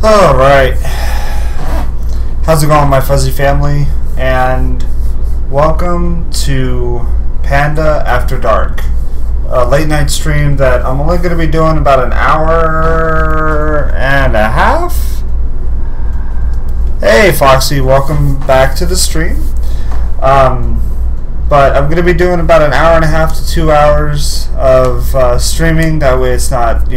Alright, how's it going, my fuzzy family, and welcome to Panda After Dark, a late night stream that I'm only going to be doing about an hour and a half. Hey Foxy, welcome back to the stream. But I'm going to be doing about an hour and a half to 2 hours of streaming. That way it's not,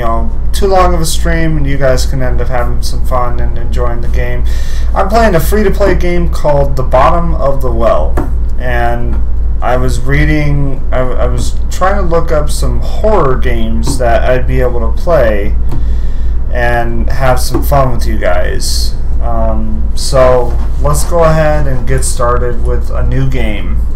too long of a stream, and you guys can end up having some fun and enjoying the game. I'm playing a free-to-play game called The Bottom of the Well. And I was reading, I was trying to look up some horror games that I'd be able to play and have some fun with you guys. So let's go ahead and get started with a new game.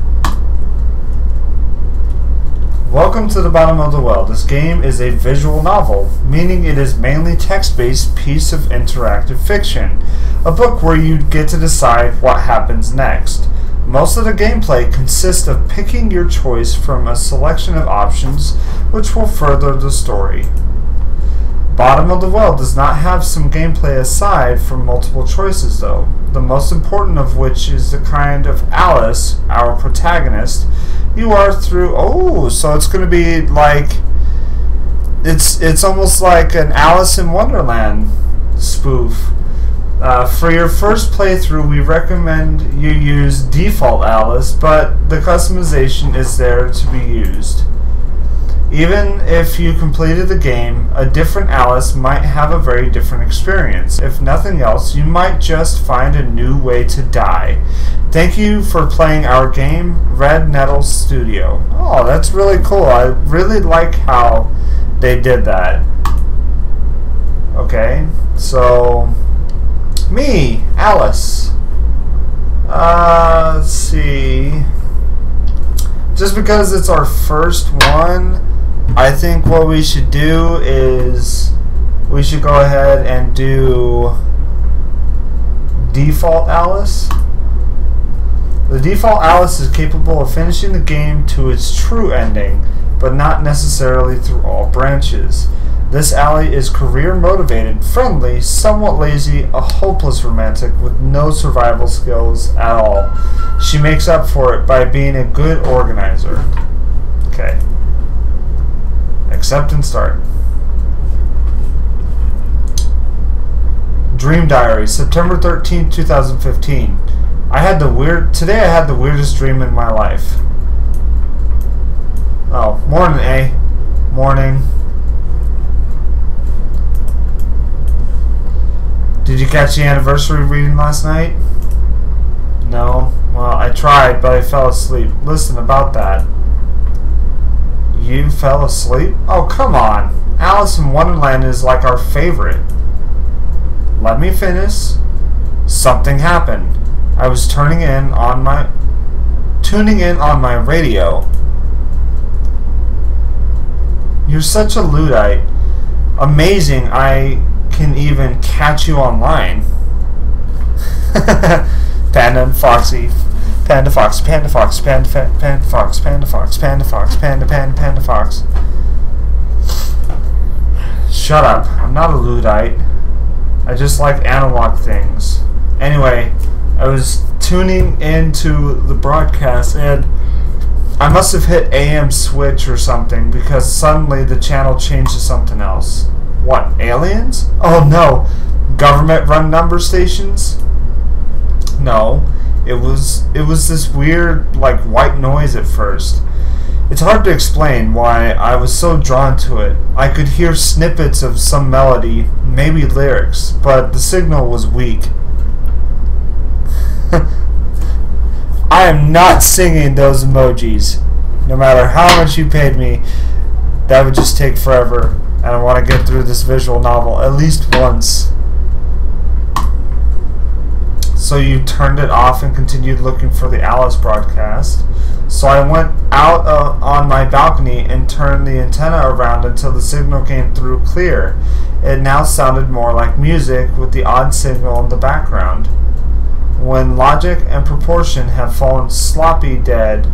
Welcome to The Bottom of the Well. This game is a visual novel, meaning it is mainly text-based piece of interactive fiction, a book where you get to decide what happens next. Most of the gameplay consists of picking your choice from a selection of options which will further the story. Bottom of the Well does not have some gameplay aside from multiple choices though, the most important of which is the kind of Alice, our protagonist, you are through. So it's going to be like, it's almost like an Alice in Wonderland spoof. For your first playthrough, we recommend you use default Alice, but the customization is there to be used. Even if you completed the game, a different Alice might have a very different experience. If nothing else, you might just find a new way to die. Thank you for playing our game, Red Nettle Studio. Oh, that's really cool. I really like how they did that. Okay, so me, Alice. Let's see. Just because it's our first one, I think what we should do is we should go ahead and do default Alice. The default Alice is capable of finishing the game to its true ending, but not necessarily through all branches. This ally is career motivated, friendly, somewhat lazy, a hopeless romantic with no survival skills at all. She makes up for it by being a good organizer. Okay. Accept and start. Dream Diary, September 13th, 2015. Today I had the weirdest dream in my life. Oh, morning, A. Morning. Did you catch the anniversary reading last night? No? Well, I tried, but I fell asleep. Listen about that. You fell asleep? Oh, come on. Alice in Wonderland is like our favorite. Let me finish. Something happened. I was tuning in on my radio. You're such a Luddite. Amazing, I can even catch you online. Panda and Foxy. Panda Fox, Panda Fox, Panda Fox, Panda Fox, Panda Fox, Panda Fox. Shut up. I'm not a Luddite. I just like analog things. Anyway, I was tuning into the broadcast and I must have hit AM switch or something because suddenly the channel changed to something else. What, aliens? Oh no. Government-run number stations? No. It was this weird, like, white noise at first. It's hard to explain why I was so drawn to it. I could hear snippets of some melody, maybe lyrics, but the signal was weak. I am not singing those emojis. No matter how much you paid me, that would just take forever, and I want to get through this visual novel at least once. So you turned it off and continued looking for the Alice broadcast. So I went out on my balcony and turned the antenna around until the signal came through clear. It now sounded more like music with the odd signal in the background. When logic and proportion have fallen sloppy dead,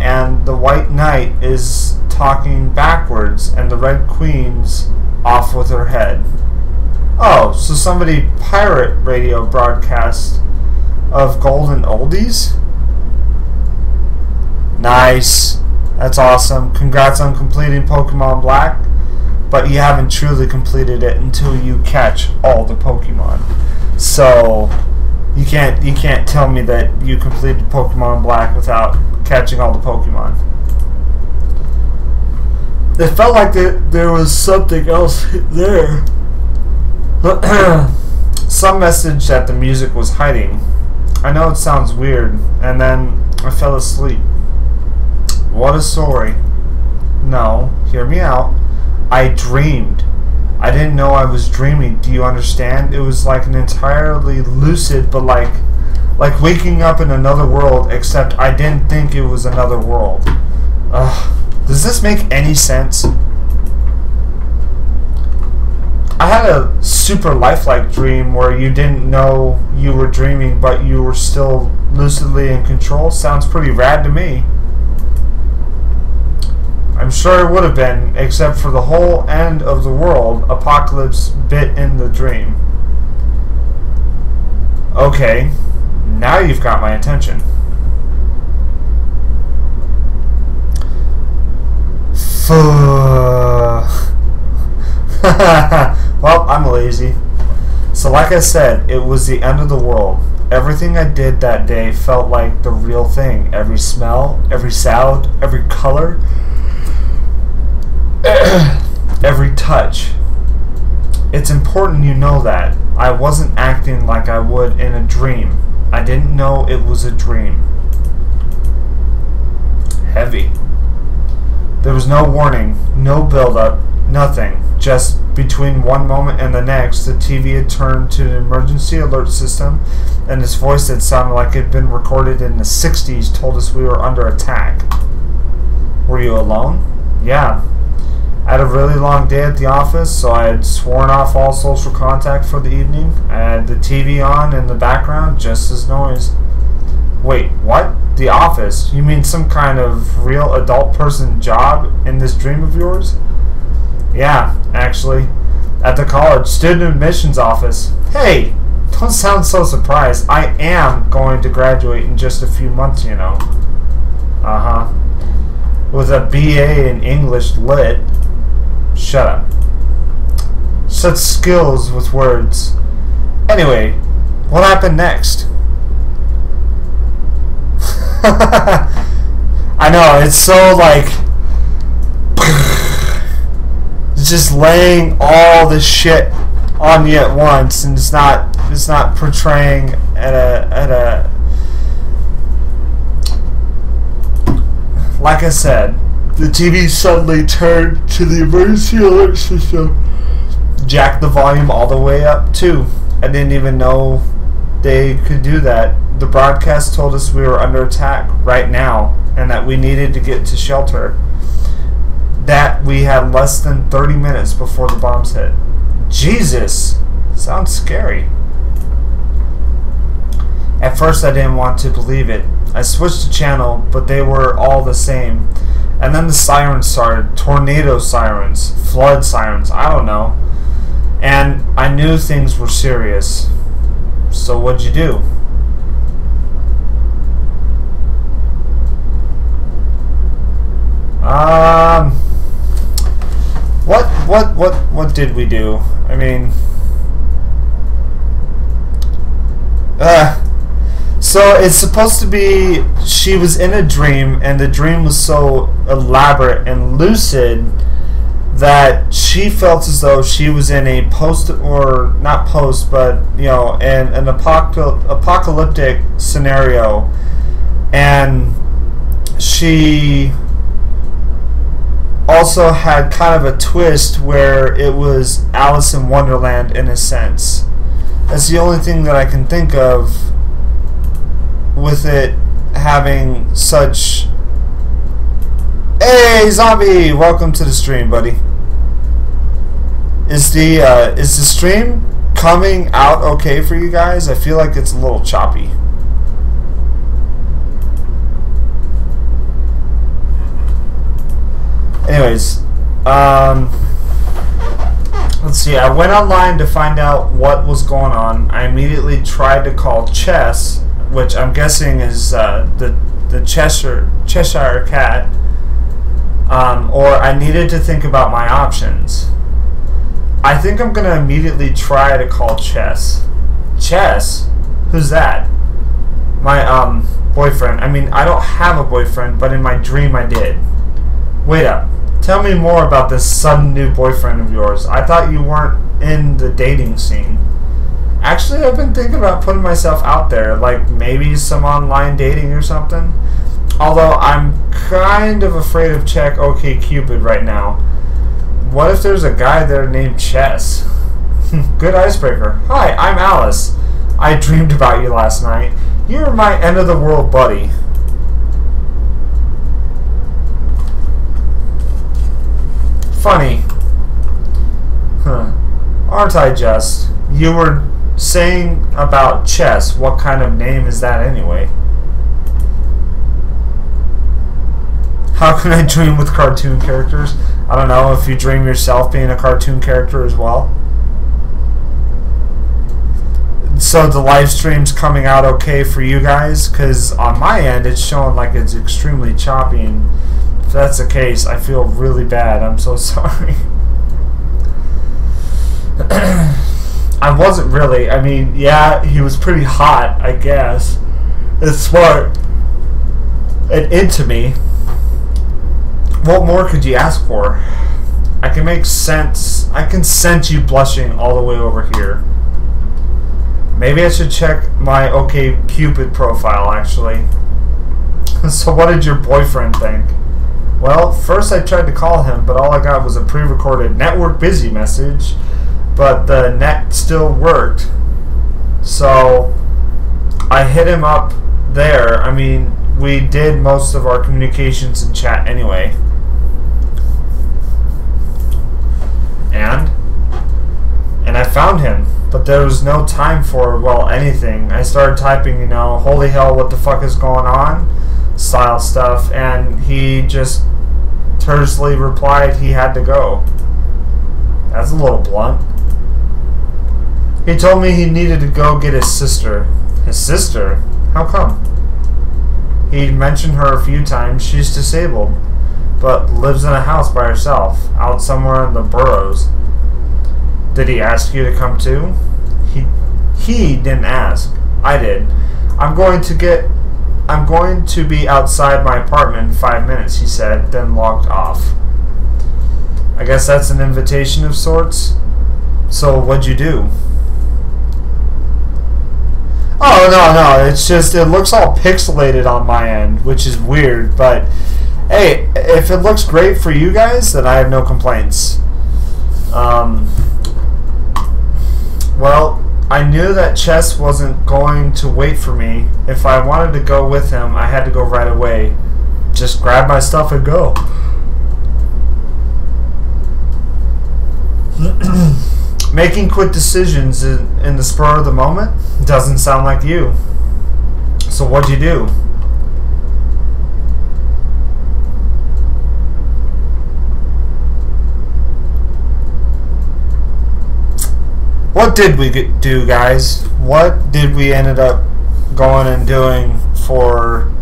and the white knight is talking backwards, and the Red Queen's off with her head. Oh, so somebody pirate radio broadcast of golden oldies? Nice. That's awesome. Congrats on completing Pokemon Black, but you haven't truly completed it until you catch all the Pokemon. So you can't tell me that you completed Pokemon Black without catching all the Pokemon. It felt like there was something else there. Some message that the music was hiding. I know it sounds weird, and then I fell asleep. What a story. No, hear me out. I dreamed. I didn't know I was dreaming. Do you understand? It was like an entirely lucid, but like waking up in another world, except I didn't think it was another world. Does this make any sense? I had a super lifelike dream where you didn't know you were dreaming, but you were still lucidly in control. Sounds pretty rad to me. I'm sure it would have been, except for the whole end of the world apocalypse bit in the dream. Okay, now you've got my attention. Well, I'm lazy. So like I said, it was the end of the world. Everything I did that day felt like the real thing. Every smell, every sound, every color, every touch. It's important you know that. I wasn't acting like I would in a dream. I didn't know it was a dream. Heavy. There was no warning, no build-up, nothing. Just between one moment and the next, the TV had turned to an emergency alert system, and this voice that sounded like it had been recorded in the 60s told us we were under attack. Were you alone? Yeah. I had a really long day at the office, so I had sworn off all social contact for the evening. I had the TV on in the background, just as noise. Wait, what? The office? You mean some kind of real adult person job in this dream of yours? Yeah, actually. At the college student admissions office. Hey, don't sound so surprised. I am going to graduate in just a few months, you know. Uh-huh. With a BA in English Lit. Shut up. Such skills with words. Anyway, what happened next? I know, it's so like just laying all this shit on you at once, and it's not portraying at a like I said, the TV suddenly turned to the emergency alert system. Jacked the volume all the way up too. I didn't even know they could do that. The broadcast told us we were under attack right now and that we needed to get to shelter. That we had less than 30 minutes before the bombs hit. Jesus! Sounds scary. At first I didn't want to believe it. I switched the channel, but they were all the same. And then the sirens started. Tornado sirens. Flood sirens. I don't know. And I knew things were serious. So what'd you do? What did we do? I mean, so it's supposed to be she was in a dream, and the dream was so elaborate and lucid that she felt as though she was in a an apocalyptic scenario, and she also had kind of a twist where it was Alice in Wonderland in a sense. That's the only thing that I can think of with it having such... Hey, zombie! Welcome to the stream, buddy. Is the stream coming out okay for you guys? I feel like it's a little choppy. Anyways, let's see. I went online to find out what was going on. I immediately tried to call Chess, which I'm guessing is the Cheshire Cat, or I needed to think about my options. I think I'm gonna immediately try to call Chess. Chess? Who's that? My boyfriend. I mean, I don't have a boyfriend, but in my dream I did. Wait up. Tell me more about this sudden new boyfriend of yours. I thought you weren't in the dating scene. Actually, I've been thinking about putting myself out there, like maybe some online dating or something. Although I'm kind of afraid of check OkCupid right now. What if there's a guy there named Chess? Good icebreaker. Hi, I'm Alice. I dreamed about you last night. You were my end of the world buddy. Funny. Huh. Aren't I just? You were saying about Chess. What kind of name is that anyway? How can I dream with cartoon characters? I don't know, if you dream yourself being a cartoon character as well. So the live stream's coming out okay for you guys? Because on my end it's showing like it's extremely choppy, and if that's the case, I feel really bad. I'm so sorry. I wasn't really. I mean, yeah, he was pretty hot, I guess. And smart. And into me. What more could you ask for? I can make sense. I can sense you blushing all the way over here. Maybe I should check my OkCupid profile, actually. So what did your boyfriend think? Well, first I tried to call him, but all I got was a pre-recorded network busy message, but the net still worked. So I hit him up there. I mean, we did most of our communications in chat anyway. And I found him, but there was no time for, well, anything. I started typing, you know, holy hell, what the fuck is going on? Style stuff, and he just tersely replied he had to go. That's a little blunt. He told me he needed to go get his sister. His sister? How come? He mentioned her a few times. She's disabled, but lives in a house by herself, out somewhere in the boroughs. Did he ask you to come too? He didn't ask. I did. I'm going to be outside my apartment in 5 minutes, he said, then logged off. I guess that's an invitation of sorts. So what'd you do? Oh, no, it's just, it looks all pixelated on my end, which is weird, but hey, if it looks great for you guys, then I have no complaints. Well, I knew that Chess wasn't going to wait for me. If I wanted to go with him, I had to go right away. Just grab my stuff and go. Making quick decisions in the spur of the moment doesn't sound like you. So what'd you do? What did we do, guys? What did we ended up going and doing for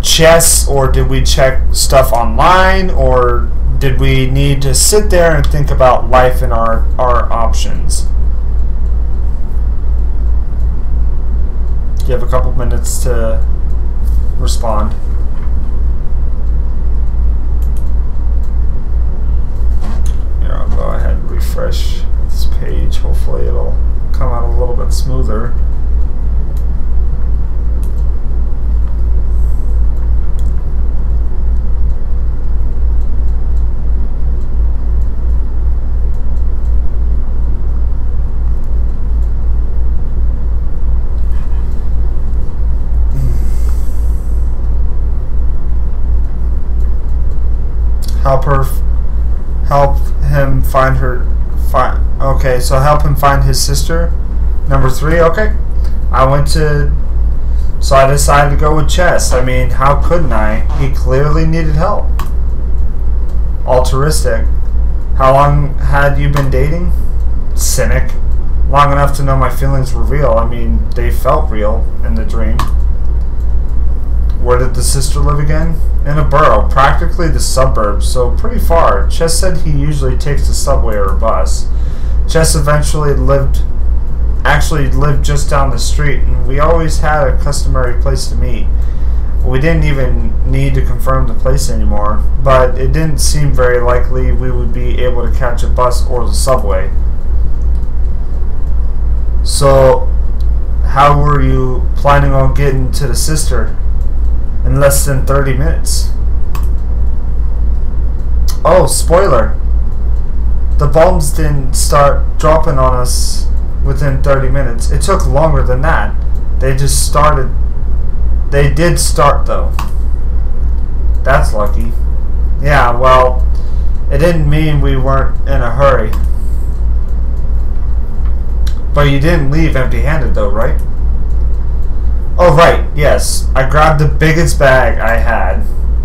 Chess, or did we check stuff online, or did we need to sit there and think about life and our options? You have a couple minutes to respond. Here, I'll go ahead and refresh this page. Hopefully it'll come out a little bit smoother. Help him find her. Okay, so help him find his sister. Number 3. Okay, so I decided to go with Chess. I mean, how couldn't I? He clearly needed help. Altruistic. How long had you been dating? Cynic. Long enough to know my feelings were real. I mean, they felt real in the dream. Where did the sister live again? In a borough, practically the suburbs, so pretty far. Chess said he usually takes the subway or a bus. Chess actually lived just down the street, and we always had a customary place to meet. We didn't even need to confirm the place anymore, but it didn't seem very likely we would be able to catch a bus or the subway. So, how were you planning on getting to the sister in less than 30 minutes? Oh, spoiler. The bombs didn't start dropping on us within 30 minutes. It took longer than that. They just started. They did start, though. That's lucky. Yeah, well, it didn't mean we weren't in a hurry. But you didn't leave empty-handed, though, right? Oh, right, yes. I grabbed the biggest bag I had.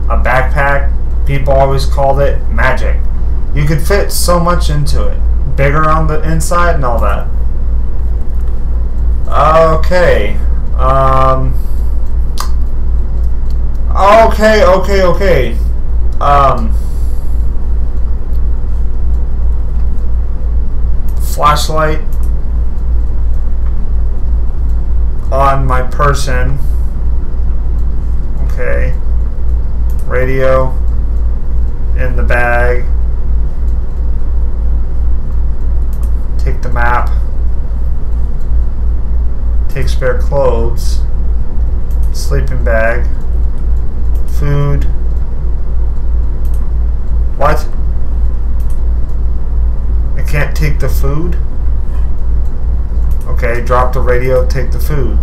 A backpack. People always called it magic. You could fit so much into it. Bigger on the inside and all that. Okay. Okay. Flashlight on my person. Okay. Radio in the bag. Take the map. Take spare clothes. Sleeping bag. Food. What? I can't take the food? Okay, drop the radio, take the food.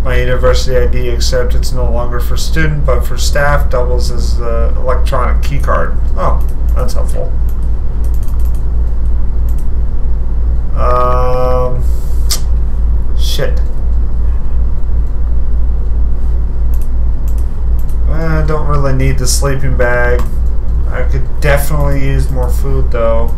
My university ID, except it's no longer for student, but for staff, doubles as the electronic key card. Oh, that's helpful. Shit. I don't really need the sleeping bag. I could definitely use more food, though.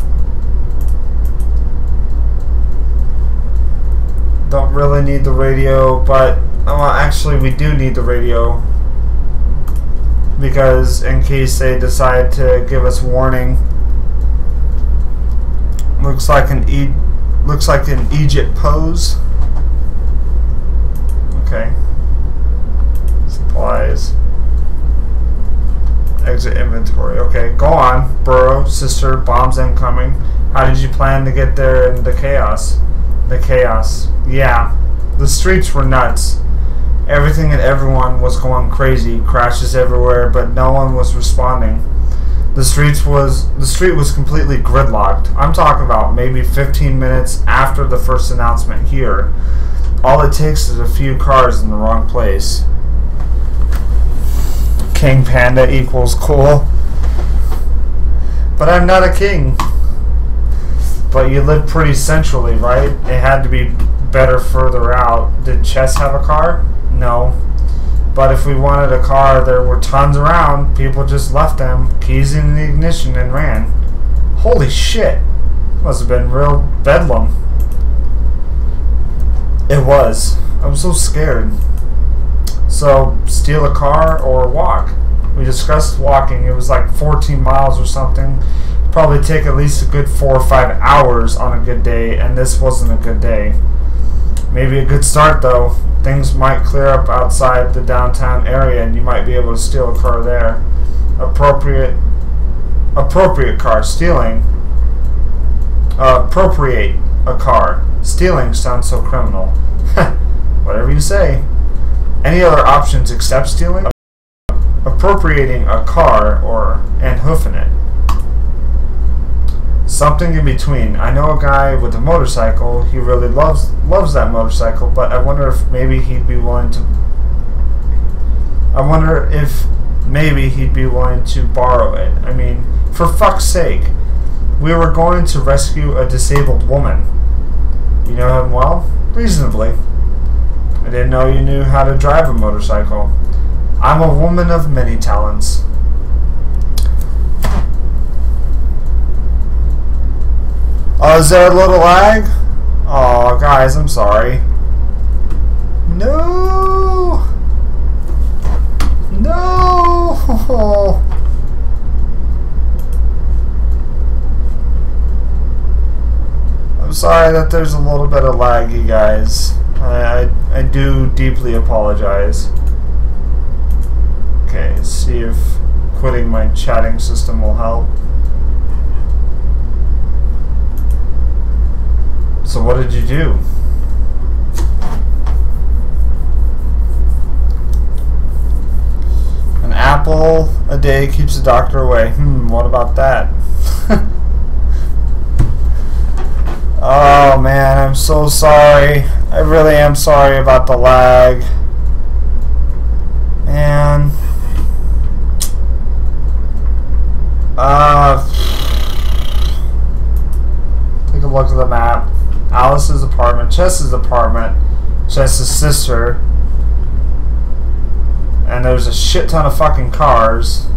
Don't really need the radio, but well, actually we do need the radio, because in case they decide to give us warning. Looks like an Egypt pose. Okay. Supplies. Exit inventory. Okay, go on. Burrow, sister, bombs incoming. How did you plan to get there in the chaos? The chaos. Yeah. The streets were nuts. Everything and everyone was going crazy. Crashes everywhere, but no one was responding. The street was completely gridlocked. I'm talking about maybe 15 minutes after the first announcement here. All it takes is a few cars in the wrong place. King Panda equals cool. But I'm not a king. But you live pretty centrally, right? It had to be better further out. Did Chess have a car? No. But if we wanted a car, there were tons around. People just left them, keys in the ignition, and ran. Holy shit. Must have been real bedlam. It was. I was so scared. So, steal a car or walk? We discussed walking. It was like 14 miles or something. Probably take at least a good 4 or 5 hours on a good day, and this wasn't a good day. Maybe a good start, though. Things might clear up outside the downtown area, and you might be able to steal a car there. Appropriate car. Stealing. Appropriate a car. Stealing sounds so criminal. Whatever you say. Any other options except stealing? Appropriating a car and hoofing it. Something in between. I know a guy with a motorcycle. He really loves that motorcycle, but I wonder if maybe he'd be willing to. I wonder if maybe he'd be willing to borrow it. I mean, for fuck's sake, we were going to rescue a disabled woman. You know him well? Reasonably. I didn't know you knew how to drive a motorcycle. I'm a woman of many talents. Oh, is there a little lag? Oh, guys, I'm sorry. No! No! I'm sorry that there's a little bit of lag, you guys. I do deeply apologize. Okay, see if quitting my chatting system will help. So what did you do? An apple a day keeps the doctor away. What about that? Oh man, I'm so sorry. I really am sorry about the lag. Man. Take a look at the map. Alice's apartment, Chess's apartment, Chess's sister, and there's a shit ton of fucking cars.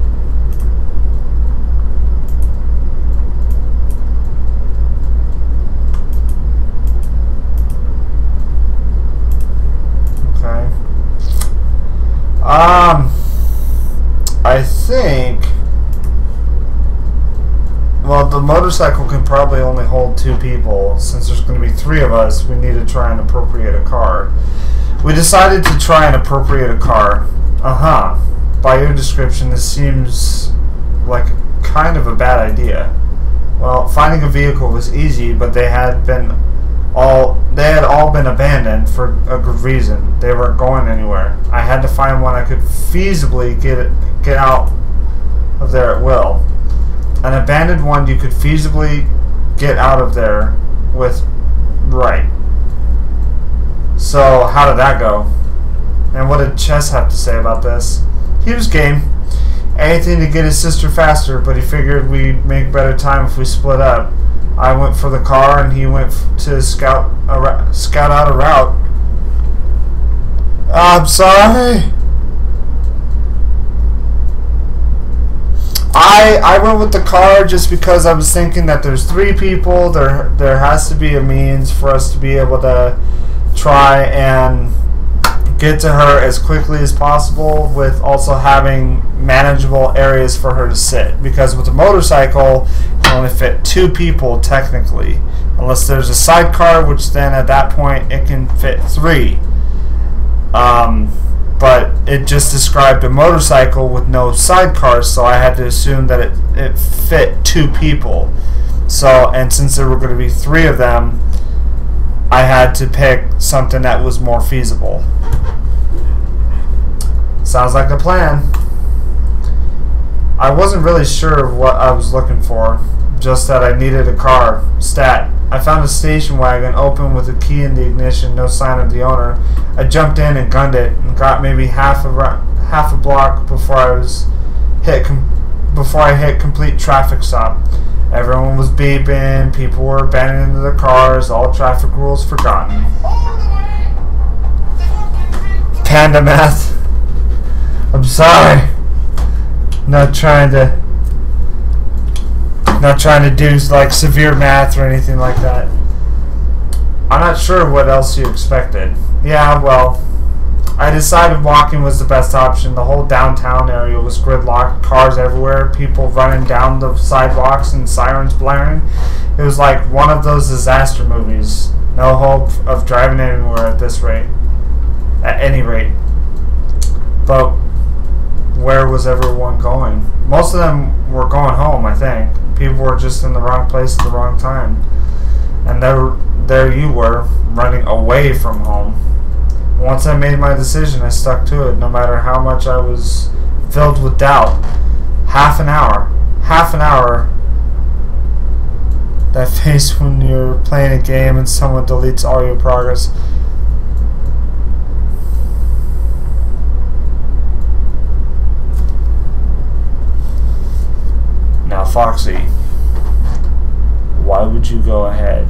Okay. I think. Well, the motorcycle can probably only hold 2 people. Since there's going to be 3 of us, we need to try and appropriate a car. We decided to try and appropriate a car. By your description, this seems like kind of a bad idea. Well, finding a vehicle was easy, but they had all been abandoned for a good reason. They weren't going anywhere. I had to find one I could feasibly get out of there at will. An abandoned one you could feasibly get out of there with. Right. So, how did that go? And what did Chess have to say about this? He was game. Anything to get his sister faster, but he figured we'd make better time if we split up. I went for the car and he went to scout out a route. I'm sorry. I went with the car just because I was thinking that there's 3 people. There has to be a means for us to be able to try and get to her as quickly as possible, with also having manageable areas for her to sit. Because with a motorcycle, you can only fit 2 people technically, unless there's a sidecar, which then at that point it can fit 3. But it just described a motorcycle with no sidecars, so I had to assume that it fit 2 people. So, and since there were going to be 3 of them, I had to pick something that was more feasible. Sounds like a plan. I wasn't really sure of what I was looking for, just that I needed a car. Stat. I found a station wagon open with a key in the ignition, no sign of the owner. I jumped in and gunned it, and got maybe half a block before I hit complete traffic stop. Everyone was beeping, people were abandoning their cars, all traffic rules forgotten. Panda math. I'm sorry. Not trying to do like severe math or anything like that. I'm not sure what else you expected. Yeah, well, I decided walking was the best option. The whole downtown area was gridlocked, cars everywhere, people running down the sidewalks and sirens blaring. It was like one of those disaster movies. No hope of driving anywhere at this rate. At any rate. But where was everyone going? Most of them were going home, I think. People were just in the wrong place at the wrong time. And there you were, running away from home. Once I made my decision, I stuck to it, no matter how much I was filled with doubt. Half an hour. That face when you're playing a game and someone deletes all your progress. Now, Foxy, why would you go ahead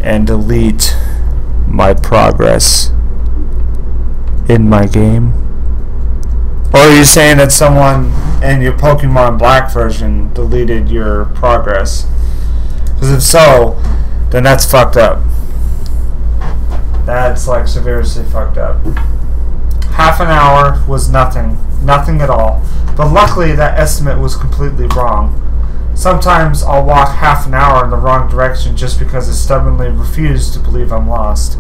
and delete my progress in my game? Or are you saying that someone in your Pokemon Black version deleted your progress? Because if so, then that's fucked up. That's like severely fucked up. Half an hour was nothing. Nothing at all. But luckily that estimate was completely wrong. Sometimes I'll walk half an hour in the wrong direction just because I stubbornly refuse to believe I'm lost.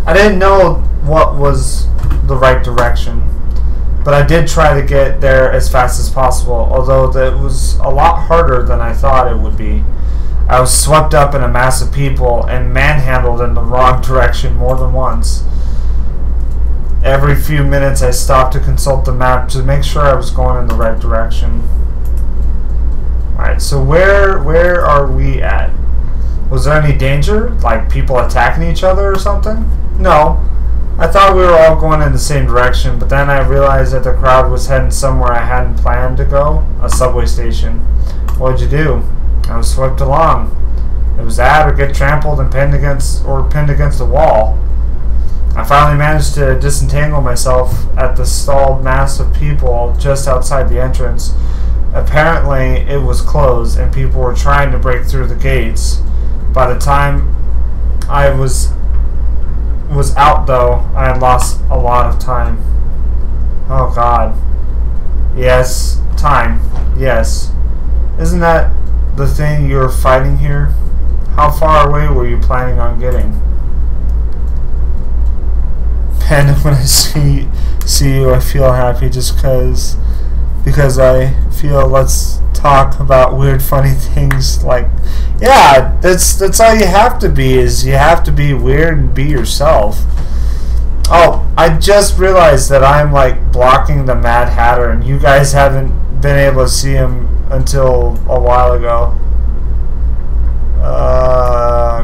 I didn't know what was the right direction, but I did try to get there as fast as possible, although it was a lot harder than I thought it would be. I was swept up in a mass of people and manhandled in the wrong direction more than once. Every few minutes I stopped to consult the map to make sure I was going in the right direction. Alright, so where are we at? Was there any danger? Like people attacking each other or something? No. I thought we were all going in the same direction, but then I realized that the crowd was heading somewhere I hadn't planned to go, a subway station. What'd you do? I was swept along. It was that or get trampled and pinned against the wall. I finally managed to disentangle myself at the stalled mass of people just outside the entrance. Apparently it was closed and people were trying to break through the gates. By the time I was out though, I had lost a lot of time. Oh God. Yes, time. Yes. Isn't that the thing you're fighting here? How far away were you planning on getting? And when I see you, I feel happy just because I feel let's talk about weird, funny things. Like, yeah, that's all you have to be. Is you have to be weird and be yourself. Oh, I just realized that I'm like blocking the Mad Hatter, and you guys haven't been able to see him until a while ago.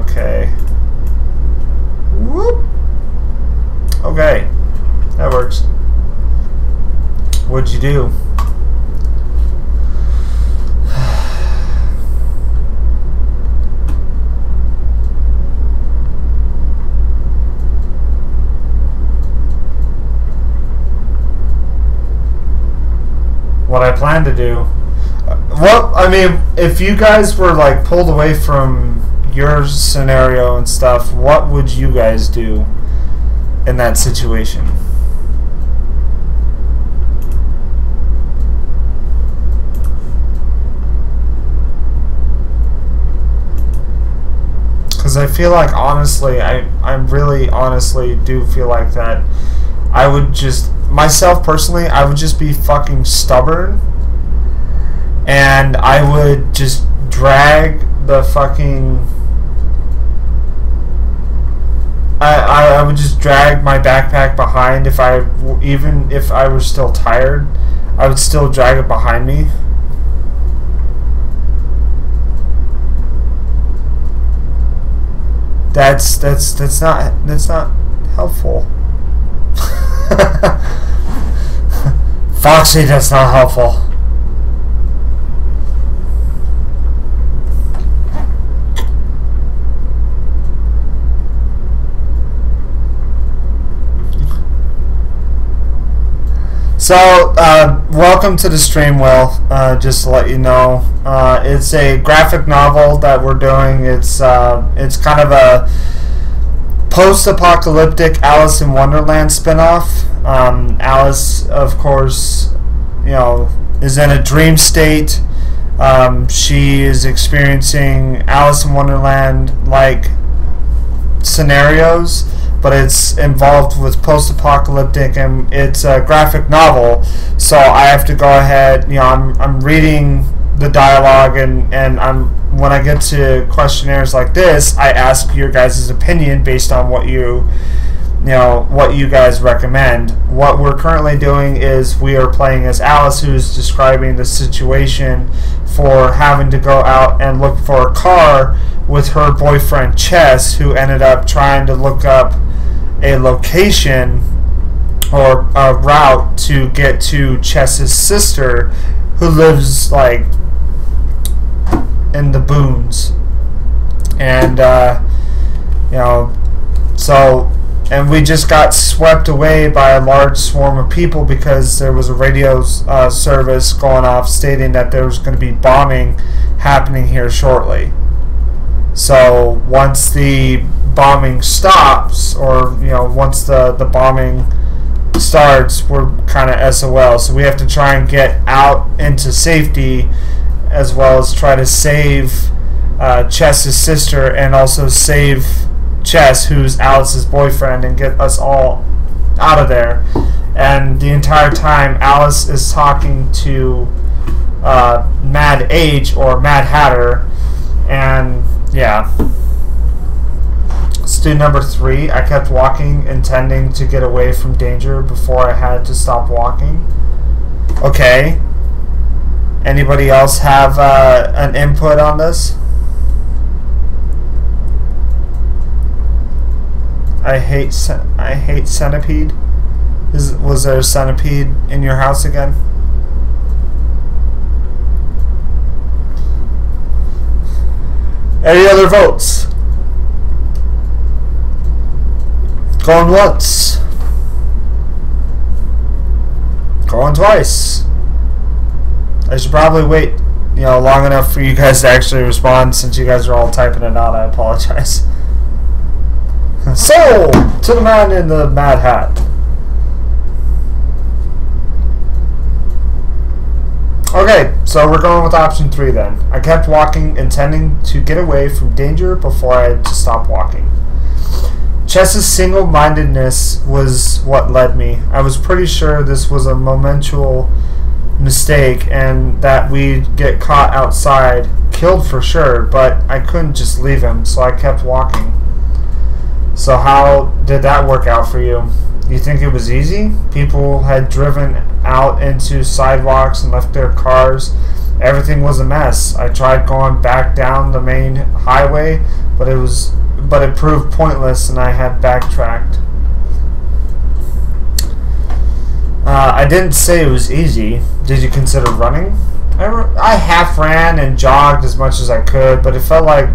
Okay. Whoop. Okay, that works. What'd you do? What I plan to do? Well, I mean, if you guys were like pulled away from your scenario and stuff, what would you guys do in that situation? Because I feel like, honestly, I really honestly do feel like that I would just, myself personally, I would just be fucking stubborn, and I would just drag the fucking, I would just drag my backpack behind. Even if I was still tired, I would still drag it behind me. That's not helpful. Foxy, that's not helpful. So, welcome to the stream, Will. Just to let you know, it's a graphic novel that we're doing. It's kind of a post-apocalyptic Alice in Wonderland spinoff. Alice, of course, is in a dream state. She is experiencing Alice in Wonderland-like scenarios, but it's involved with post-apocalyptic, and it's a graphic novel, so I have to go ahead, I'm reading the dialogue, and when I get to questionnaires like this, I ask your guys' opinion based on what you guys recommend. What we're currently doing is we are playing as Alice, who's describing the situation for having to go out and look for a car with her boyfriend Chess, who ended up trying to look up a location or a route to get to Chess's sister, who lives like in the boons. And so and we just got swept away by a large swarm of people because there was a radio service going off stating that there was going to be bombing happening here shortly. So once the bombing stops, or once the bombing starts, we're kind of SOL. So we have to try and get out into safety, as well as try to save Chess's sister, and also save Chess, who's Alice's boyfriend, and get us all out of there. And the entire time Alice is talking to Mad H, or Mad Hatter, and yeah. Let's do number 3. I kept walking, intending to get away from danger before I had to stop walking. Okay. Anybody else have an input on this? I hate centipede. Was there a centipede in your house again? Any other votes? Going once. Going twice. I should probably wait, long enough for you guys to actually respond, since you guys are all typing it out. I apologize. So, to the man in the mad hat. Okay, so we're going with option 3 then. I kept walking, intending to get away from danger before I had to stop walking. Chess's single-mindedness was what led me. I was pretty sure this was a momentous mistake and that we'd get caught outside, killed for sure, but I couldn't just leave him, so I kept walking. So how did that work out for you? You think it was easy? People had driven out into sidewalks and left their cars. Everything was a mess. I tried going back down the main highway, but it proved pointless, and I had backtracked. I didn't say it was easy. Did you consider running? I half ran and jogged as much as I could, but it felt like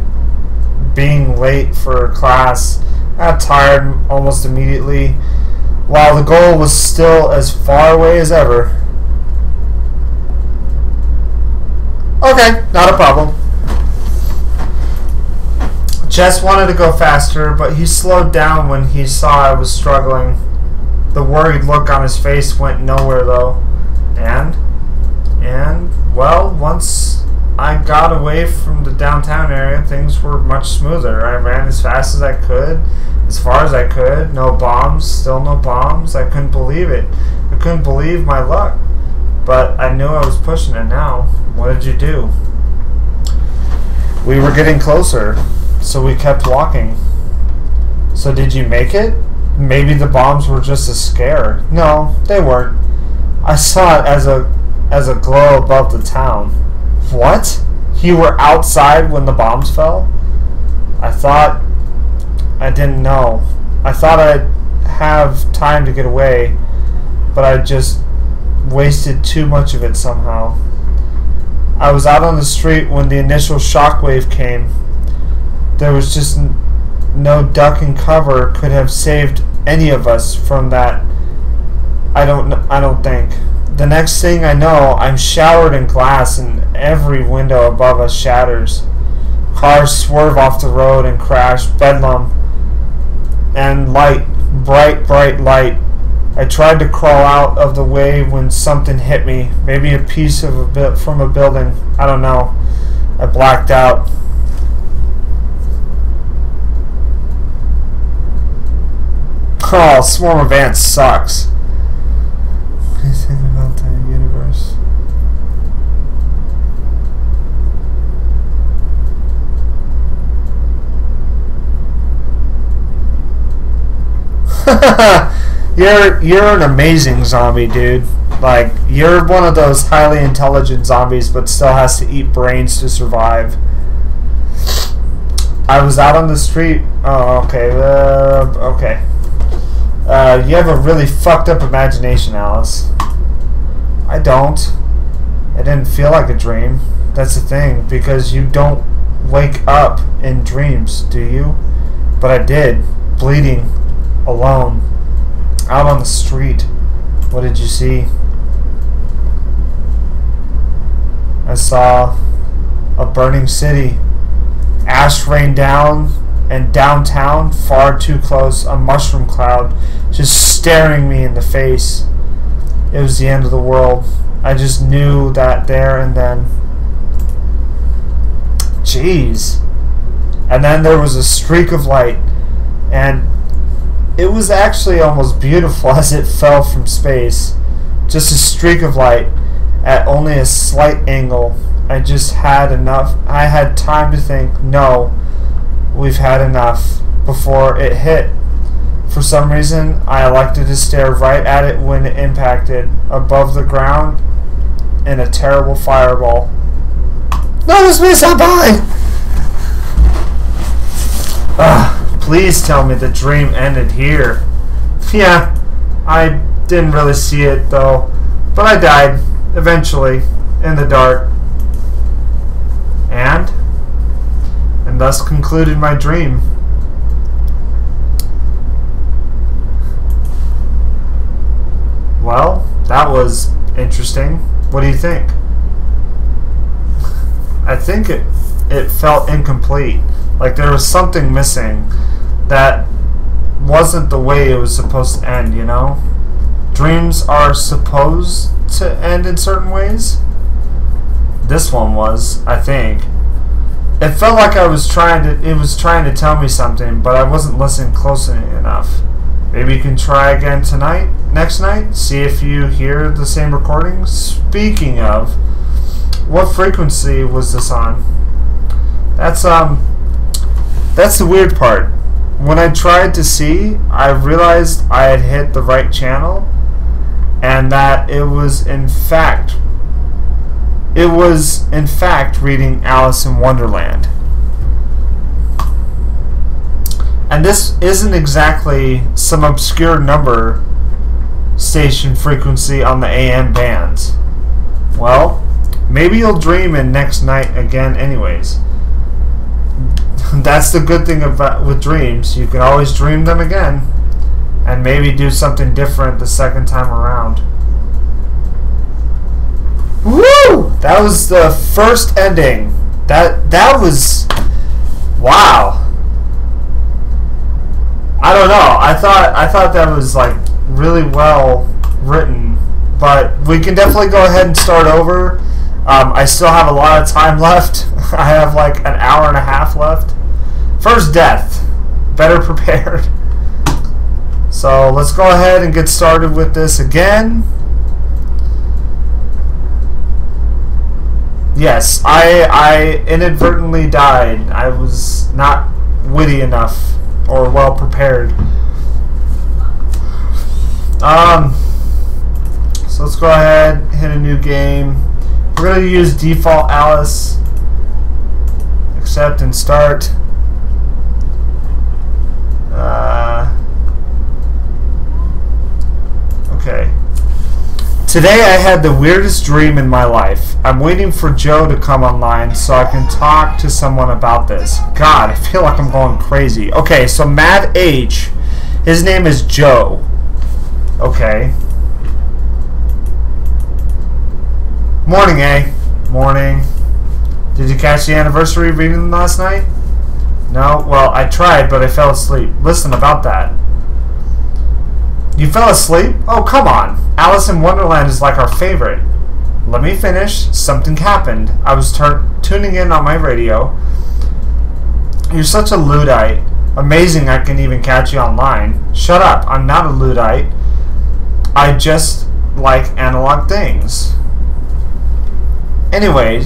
being late for class. I got tired almost immediately, while the goal was still as far away as ever. Okay, not a problem. Chess wanted to go faster, but he slowed down when he saw I was struggling. The worried look on his face went nowhere, though. And well, once I got away from the downtown area, things were much smoother. I ran as fast as I could, as far as I could. No bombs, still no bombs. I couldn't believe it. I couldn't believe my luck. But I knew I was pushing it now. What did you do? We were getting closer, so we kept walking. So did you make it? Maybe the bombs were just a scare. No, they weren't. I saw it as a glow above the town. What? You were outside when the bombs fell? I didn't know. I thought I'd have time to get away, but I just wasted too much of it somehow. I was out on the street when the initial shockwave came. There was just no duck and cover could have saved any of us from that. I don't think. The next thing I know, I'm showered in glass and every window above us shatters. Cars swerve off the road and crash. Bedlam and light, bright light. I tried to crawl out of the way when something hit me. Maybe a piece of from a building. I don't know. I blacked out. Oh, Swarm of Ants sucks. What do you think about the universe? You're an amazing zombie, dude. Like, you're one of those highly intelligent zombies, but still has to eat brains to survive. I was out on the street. Oh, okay. Okay. You have a really fucked up imagination, Alice. I don't. It didn't feel like a dream. That's the thing, because you don't wake up in dreams, do you? But I did. Bleeding. alone, out on the street. What did you see? I saw a burning city. Ash rained down, and downtown, far too close, a mushroom cloud just staring me in the face. It was the end of the world. I just knew that there and then. Jeez. And then there was a streak of light, and it was actually almost beautiful as it fell from space. Just a streak of light at only a slight angle. I just had enough. I had time to think, no, we've had enough, before it hit. For some reason, I elected to stare right at it when it impacted above the ground in a terrible fireball. No, it's me, Senpai! Please tell me the dream ended here. Yeah, I didn't really see it though, but I died, eventually, in the dark. And thus concluded my dream. Well, that was interesting. What do you think? I think it felt incomplete. Like there was something missing that wasn't the way it was supposed to end, you know? Dreams are supposed to end in certain ways. This one was, I think. It felt like it was trying to tell me something, but I wasn't listening closely enough. Maybe you can try again tonight, next night, see if you hear the same recording. Speaking of, what frequency was this on? That's the weird part. When I tried to see, I realized I had hit the right channel, and that it was in fact reading Alice in Wonderland. And this isn't exactly some obscure number station frequency on the AM bands. Well, maybe you'll dream in next night again anyways. That's the good thing with dreams. You can always dream them again and maybe do something different the second time around. Woo! That was the first ending. That was, wow. I don't know. I thought that was like really well written, but we can definitely go ahead and start over. I still have a lot of time left. I have like an hour and a half left. First death. Better prepared. So let's go ahead and get started with this again. Yes, I inadvertently died. I was not witty enough or well prepared. So let's go ahead, hit a new game. We're going to use default Alice. Accept and start. Okay. Today I had the weirdest dream in my life. I'm waiting for Joe to come online so I can talk to someone about this. God, I feel like I'm going crazy. Okay, so Mad H, his name is Joe. Okay. Morning, eh? Morning. Did you catch the anniversary reading last night? No? Well, I tried, but I fell asleep. Listen about that. You fell asleep? Oh, come on. Alice in Wonderland is like our favorite. Let me finish. Something happened. I was tuning in on my radio. You're such a Luddite. Amazing I can even catch you online. Shut up. I'm not a Luddite. I just like analog things. Anyway,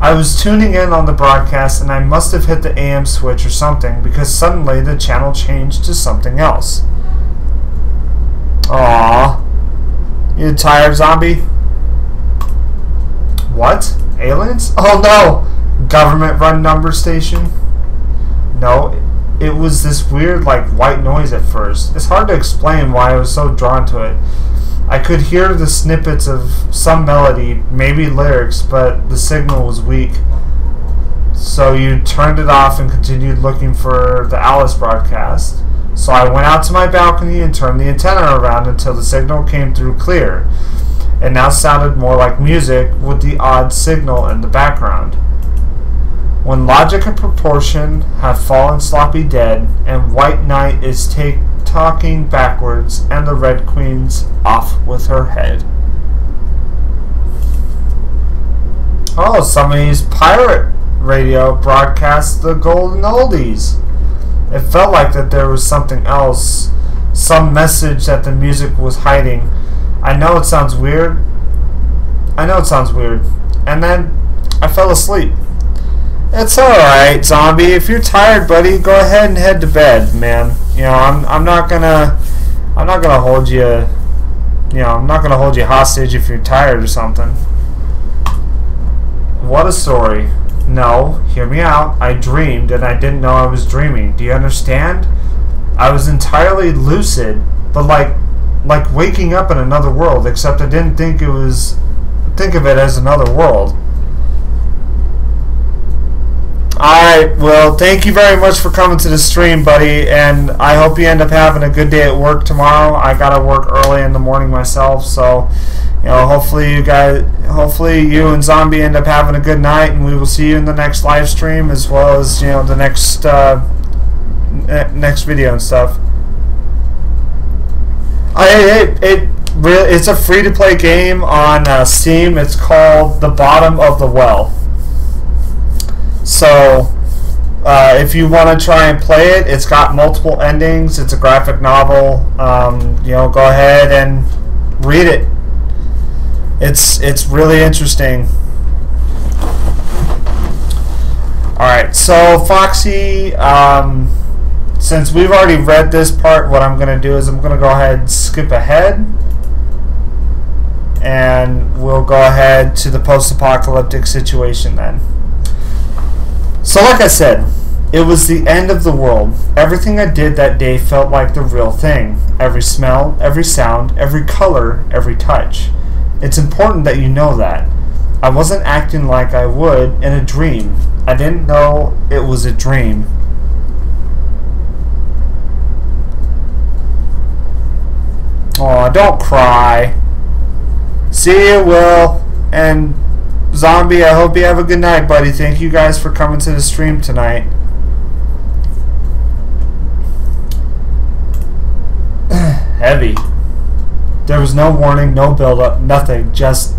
I was tuning in on the broadcast and I must have hit the AM switch or something because suddenly the channel changed to something else. Aww. You tired, zombie? What? Aliens? Oh no! Government-run number station? No, it was this weird, like, white noise at first. It's hard to explain why I was so drawn to it. I could hear the snippets of some melody, maybe lyrics, but the signal was weak. So you turned it off and continued looking for the Alice broadcast. So I went out to my balcony and turned the antenna around until the signal came through clear. It now sounded more like music with the odd signal in the background. When logic and proportion have fallen sloppy dead, and White Knight is talking backwards, and the Red Queen's off with her head. Oh, somebody's pirate radio broadcasts the golden oldies. It felt like that there was something else, some message that the music was hiding. I know it sounds weird. And then I fell asleep. It's alright, zombie. If you're tired, buddy, go ahead and head to bed, man. You know, I'm not gonna hold you, I'm not gonna hold you hostage if you're tired or something. What a story. No, hear me out. I dreamed and I didn't know I was dreaming. Do you understand? I was entirely lucid, but like waking up in another world, except I didn't think of it as another world. Alright, well, thank you very much for coming to the stream, buddy, and I hope you end up having a good day at work tomorrow. I gotta work early in the morning myself, so hopefully you and Zombie end up having a good night, and we will see you in the next live stream as well as the next video and stuff. It's a free-to-play game on Steam. It's called The Bottom of the Well. So, if you want to try and play it, it's got multiple endings. It's a graphic novel. Go ahead and read it. It's really interesting. Alright, so Foxy, since we've already read this part, what I'm going to do is I'm going to go ahead and skip ahead. And we'll go ahead to the post-apocalyptic situation then. So like I said, it was the end of the world. Everything I did that day felt like the real thing. Every smell, every sound, every color, every touch. It's important that you know that. I wasn't acting like I would in a dream. I didn't know it was a dream. Aw, don't cry. See you, Will. And Zombie, I hope you have a good night, buddy. Thank you guys for coming to the stream tonight. Heavy. There was no warning, no build-up, nothing. Just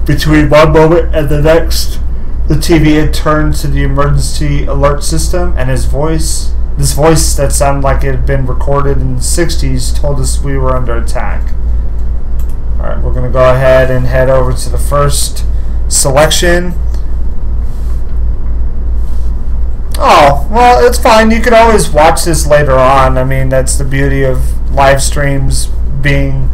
between one moment and the next, the TV had turned to the emergency alert system, and this voice that sounded like it had been recorded in the 60s, told us we were under attack. Alright, we're going to go ahead and head over to the first selection. Oh, well, it's fine. You could always watch this later on. I mean, that's the beauty of live streams being,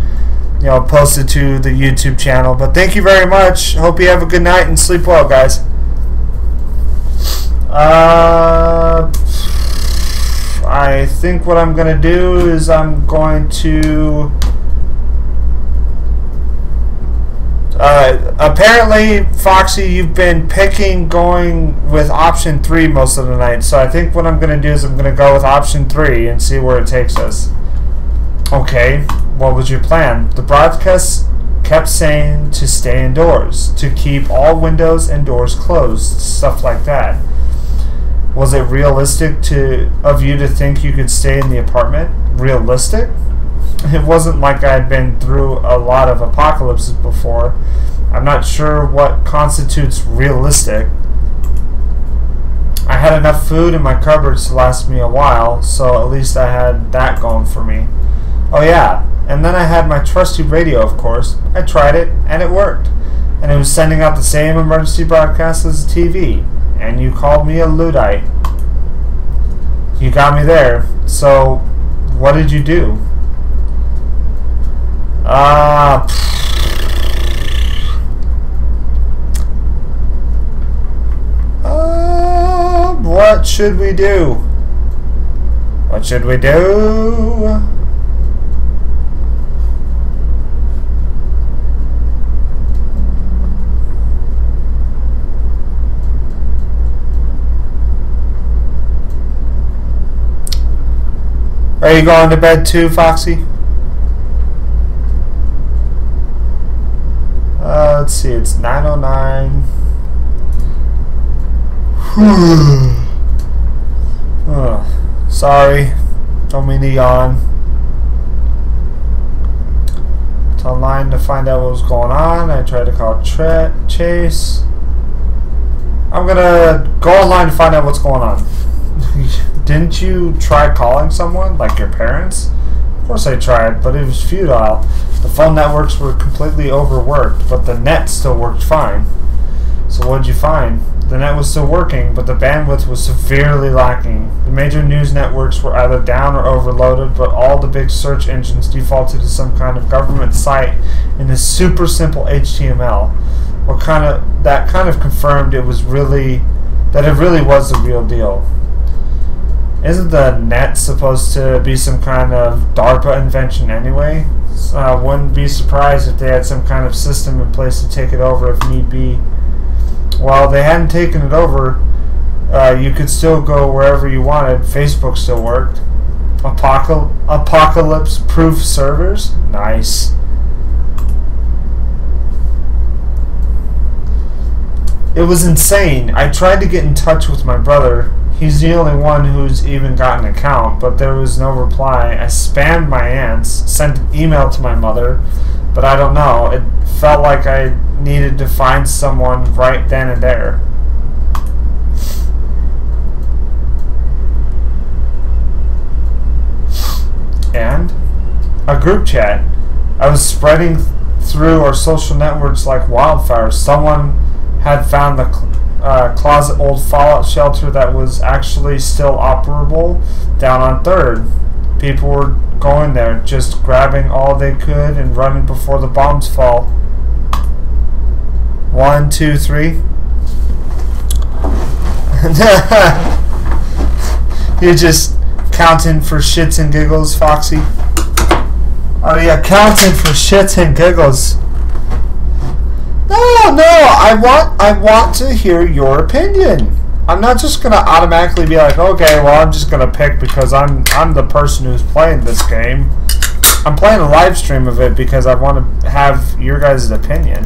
posted to the YouTube channel. But thank you very much. Hope you have a good night and sleep well, guys. I think what I'm going to do is I'm going to... apparently, Foxy, you've been picking going with option 3 most of the night. So I think what I'm going to do is I'm going to go with option 3 and see where it takes us. Okay, what was your plan? The broadcast kept saying to stay indoors, to keep all windows and doors closed, stuff like that. Was it realistic of you to think you could stay in the apartment? Realistic? It wasn't like I had been through a lot of apocalypses before. I'm not sure what constitutes realistic. I had enough food in my cupboards to last me a while, so at least I had that going for me. Oh yeah, and then I had my trusty radio, of course. I tried it, and it worked. And it was sending out the same emergency broadcast as the TV. And you called me a Luddite. You got me there. So, what did you do? What should we do? What should we do? Are you going to bed too, Foxy? Let's see, it's 9:09. Sorry, don't mean to yawn. It's online to find out what was going on. I tried to call Chase. I'm gonna go online to find out what's going on. Didn't you try calling someone, like your parents? Of course I tried, but it was futile. The phone networks were completely overworked, but the net still worked fine. So what did you find? The net was still working, but the bandwidth was severely lacking. The major news networks were either down or overloaded, but all the big search engines defaulted to some kind of government site in this super simple HTML. That kind of confirmed it really was the real deal. Isn't the net supposed to be some kind of DARPA invention anyway? Wouldn't be surprised if they had some kind of system in place to take it over if need be. While they hadn't taken it over, you could still go wherever you wanted. Facebook still worked. Apocalypse-proof servers? Nice. It was insane. I tried to get in touch with my brother. He's the only one who's even got an account, but there was no reply. I spammed my aunts, sent an email to my mother, but I don't know. It felt like I needed to find someone right then and there. And a group chat. I was spreading through our social networks like wildfire. Someone had found the closet old fallout shelter that was actually still operable down on 3rd. People were going there, just grabbing all they could and running before the bombs fall. 1, 2, 3. You're just counting for shits and giggles, Foxy? Oh yeah, counting for shits and giggles. No, I want to hear your opinion. I'm not just gonna automatically be like, okay, well, I'm just gonna pick because I'm the person who's playing this game. I'm playing a live stream of it because I want to have your guys' opinion.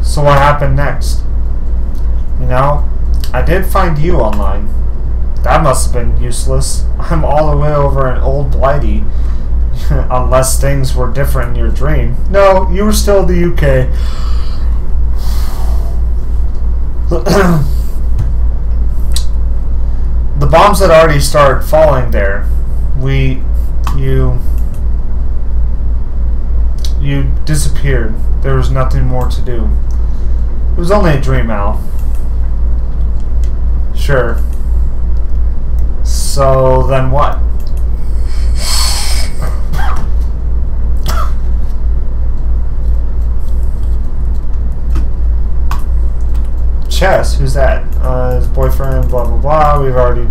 So what happened next? You know, I did find you online. That must have been useless. I'm all the way over in Old Blighty. Unless things were different in your dream. No, you were still in the UK. The bombs had already started falling there. You disappeared. There was nothing more to do. It was only a dream, Al. Sure. So then what? Chess? Who's that? His boyfriend, blah blah blah. We've already...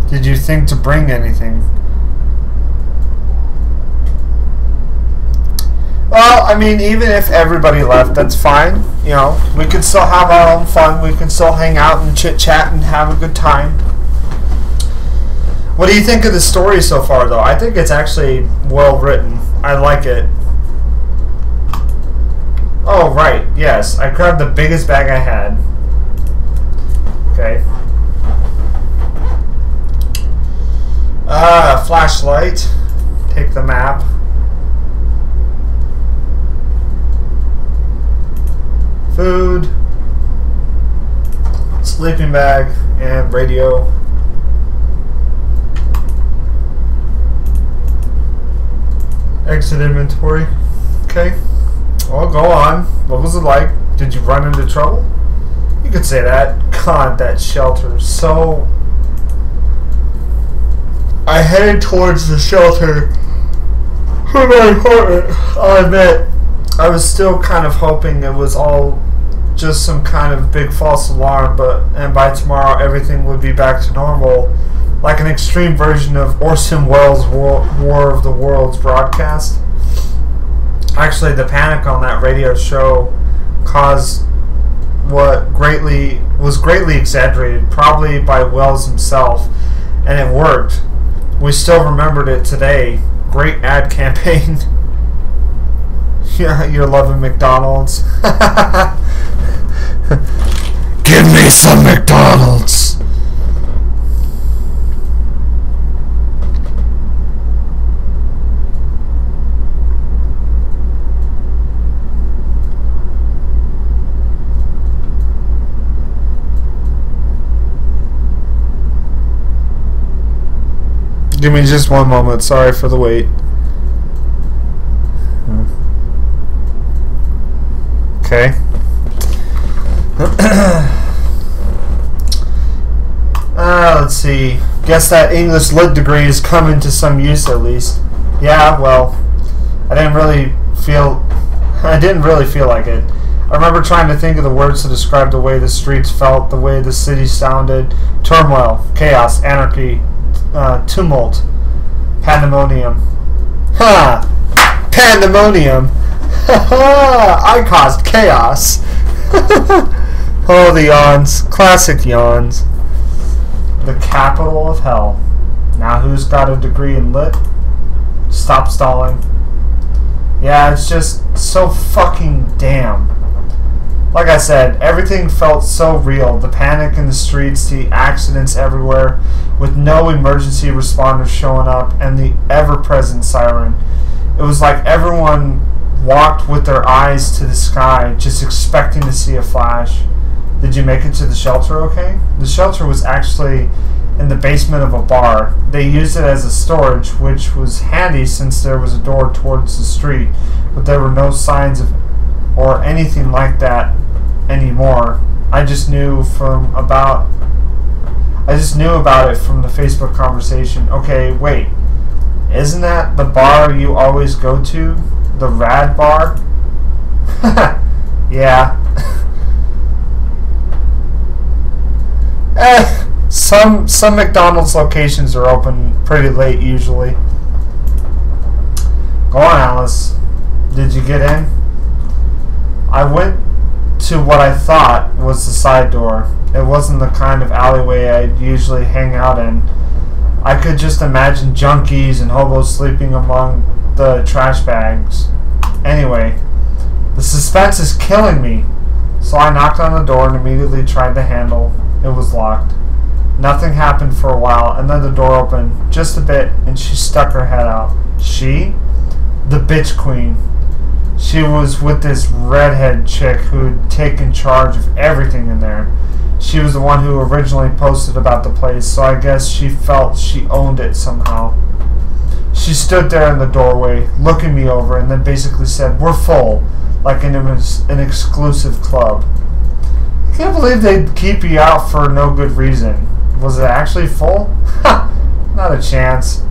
Did you think to bring anything? Well, I mean, even if everybody left, that's fine. You know, we could still have our own fun. We can still hang out and chit-chat and have a good time. What do you think of the story so far, though? I think it's actually well written. I like it. Oh, right. Yes. I grabbed the biggest bag I had. Okay. Flashlight. Take the map. Food. Sleeping bag. And radio. Exit inventory. Okay. Well, go on. What was it like? Did you run into trouble? You You could say that. God, that shelter. So I headed towards the shelter for my apartment. I'll admit, I was still kind of hoping it was all just some kind of big false alarm, and by tomorrow everything would be back to normal, like an extreme version of Orson Welles' War of the Worlds broadcast. Actually, the panic on that radio show caused what was greatly exaggerated, probably by Welles himself, and it worked. We still remembered it today. Great ad campaign. Yeah, you're loving McDonald's. Give me some McDonald's. Give me just one moment. Sorry for the wait. Okay. Let's see. Guess that English Lit degree is coming to some use at least. Yeah, well, I didn't really feel like it. I remember trying to think of the words to describe the way the streets felt, the way the city sounded. Turmoil, chaos, anarchy, tumult, pandemonium. Ha! Pandemonium! I caused chaos. Oh, the yawns. Classic yawns. The capital of hell. Now who's got a degree in lit? Stop stalling. Yeah, it's just so fucking damn. Like I said, everything felt so real. The panic in the streets, the accidents everywhere, with no emergency responders showing up, and the ever-present siren. It was like everyone walked with their eyes to the sky, just expecting to see a flash. Did you make it to the shelter okay? The shelter was actually in the basement of a bar. They used it as a storage, which was handy since there was a door towards the street, but there were no signs of or anything like that anymore. I just knew about it from the Facebook conversation. Okay, wait. Isn't that the bar you always go to? The Rad Bar? Yeah. Some McDonald's locations are open pretty late usually. Go on, Alice. Did you get in? I went to what I thought was the side door. It wasn't the kind of alleyway I'd usually hang out in. I could just imagine junkies and hobos sleeping among the trash bags. Anyway, the suspense is killing me. So I knocked on the door and immediately tried the handle. It was locked. Nothing happened for a while, and then the door opened just a bit, and she stuck her head out. She? The bitch queen. She was with this redhead chick who'd taken charge of everything in there. She was the one who originally posted about the place, so I guess she felt she owned it somehow. She stood there in the doorway, looking me over, and then basically said, "We're full," like an exclusive club. I can't believe they'd keep you out for no good reason. Was it actually full? Ha! Not a chance.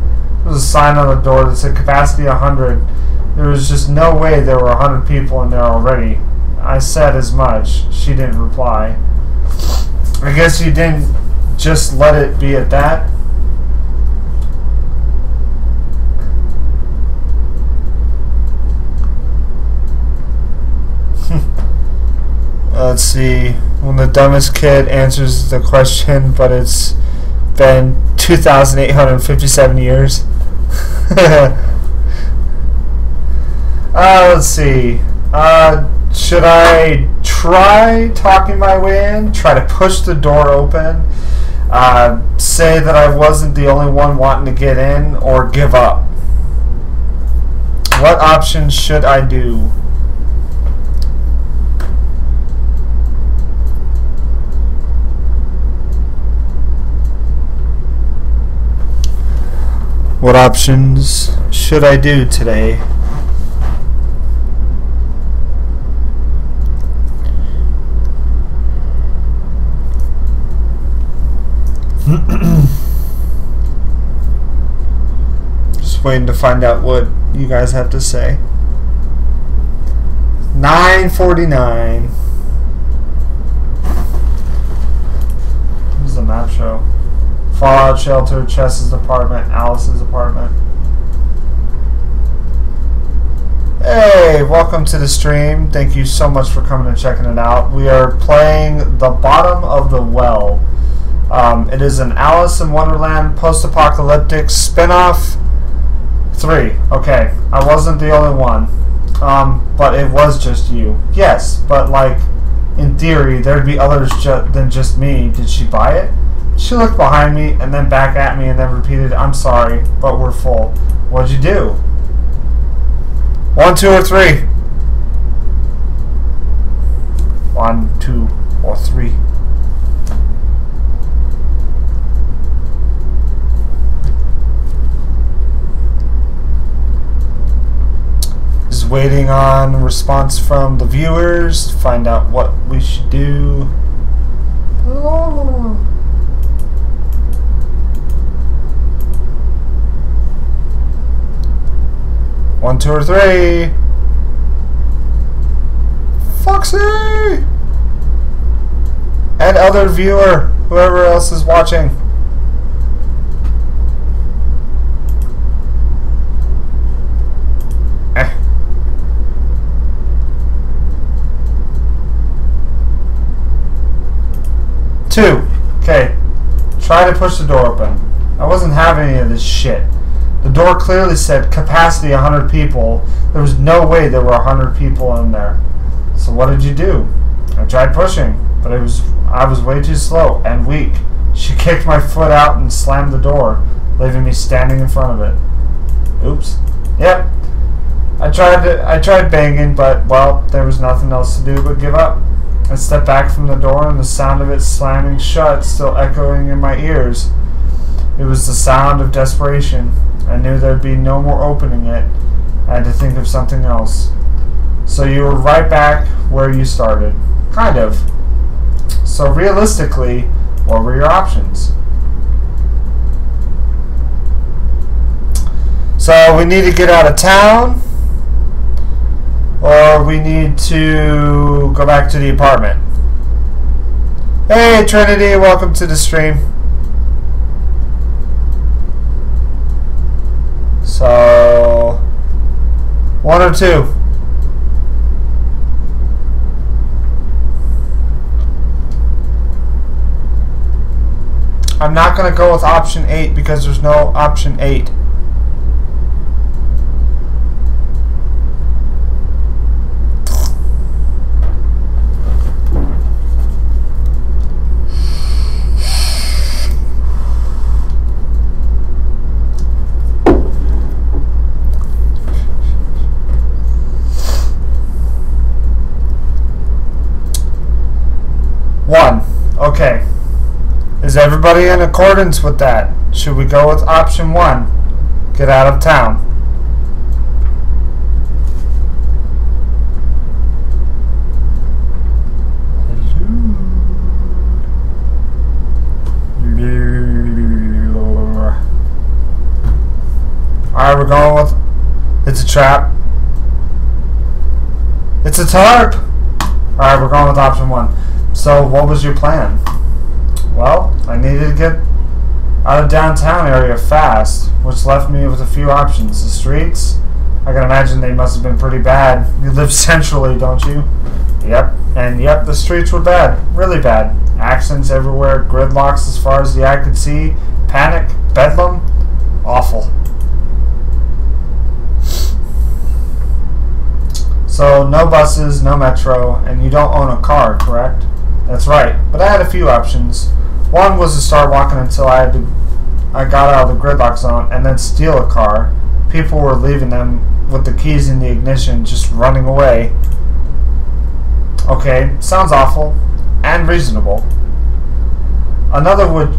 There was a sign on the door that said capacity 100. There was just no way there were 100 people in there already. I said as much. She didn't reply. I guess you didn't just let it be at that. Let's see. When the dumbest kid answers the question, but it's been 2,857 years. Let's see. Should I try talking my way in? Try to push the door open? Say that I wasn't the only one wanting to get in? Or give up? What options should I do? What options should I do today? Just waiting to find out what you guys have to say. 9:49. This is the map show. Fallout Shelter, Chess's apartment, Alice's apartment. Hey, welcome to the stream. Thank you so much for coming and checking it out. We are playing The Bottom of the Well. It is an Alice in Wonderland post-apocalyptic spin-off 3. Okay, I wasn't the only one. But it was just you. Yes, but like, in theory, there'd be others than just me. Did she buy it? She looked behind me and then back at me and then repeated, "I'm sorry, but we're full." What'd you do? 1, 2, or 3? 1, 2, or 3. Just waiting on response from the viewers to find out what we should do. Oh. 1, 2, or 3. Foxy! And other viewer, whoever else is watching. Two. Okay. Try to push the door open. I wasn't having any of this shit. The door clearly said capacity 100 people. There was no way there were 100 people in there. So what did you do? I tried pushing, but I was way too slow and weak. She kicked my foot out and slammed the door, leaving me standing in front of it. Oops. Yep. I tried banging, but well, there was nothing else to do but give up. I stepped back from the door and the sound of it slamming shut still echoing in my ears. It was the sound of desperation. I knew there'd be no more opening it. I had to think of something else. So you were right back where you started. Kind of. So realistically, what were your options? So we need to get out of town, or we need to go back to the apartment. Hey Trinity, welcome to the stream. So 1 or 2? I'm not going to go with option 8 because there's no option 8. Okay. Is everybody in accordance with that? Should we go with option 1? Get out of town. Alright, we're going with... It's a trap. It's a tarp! Alright, we're going with option 1. So, what was your plan? Well, I needed to get out of downtown area fast, which left me with a few options. The streets, I can imagine they must have been pretty bad. You live centrally, don't you? Yep. And yep, the streets were bad. Really bad. Accidents everywhere, gridlocks as far as the eye could see, panic, bedlam. Awful. So, no buses, no metro, and you don't own a car, correct? That's right, but I had a few options. One was to start walking until I got out of the gridlock zone and then steal a car. People were leaving them with the keys in the ignition, just running away. Okay, sounds awful and reasonable. Another would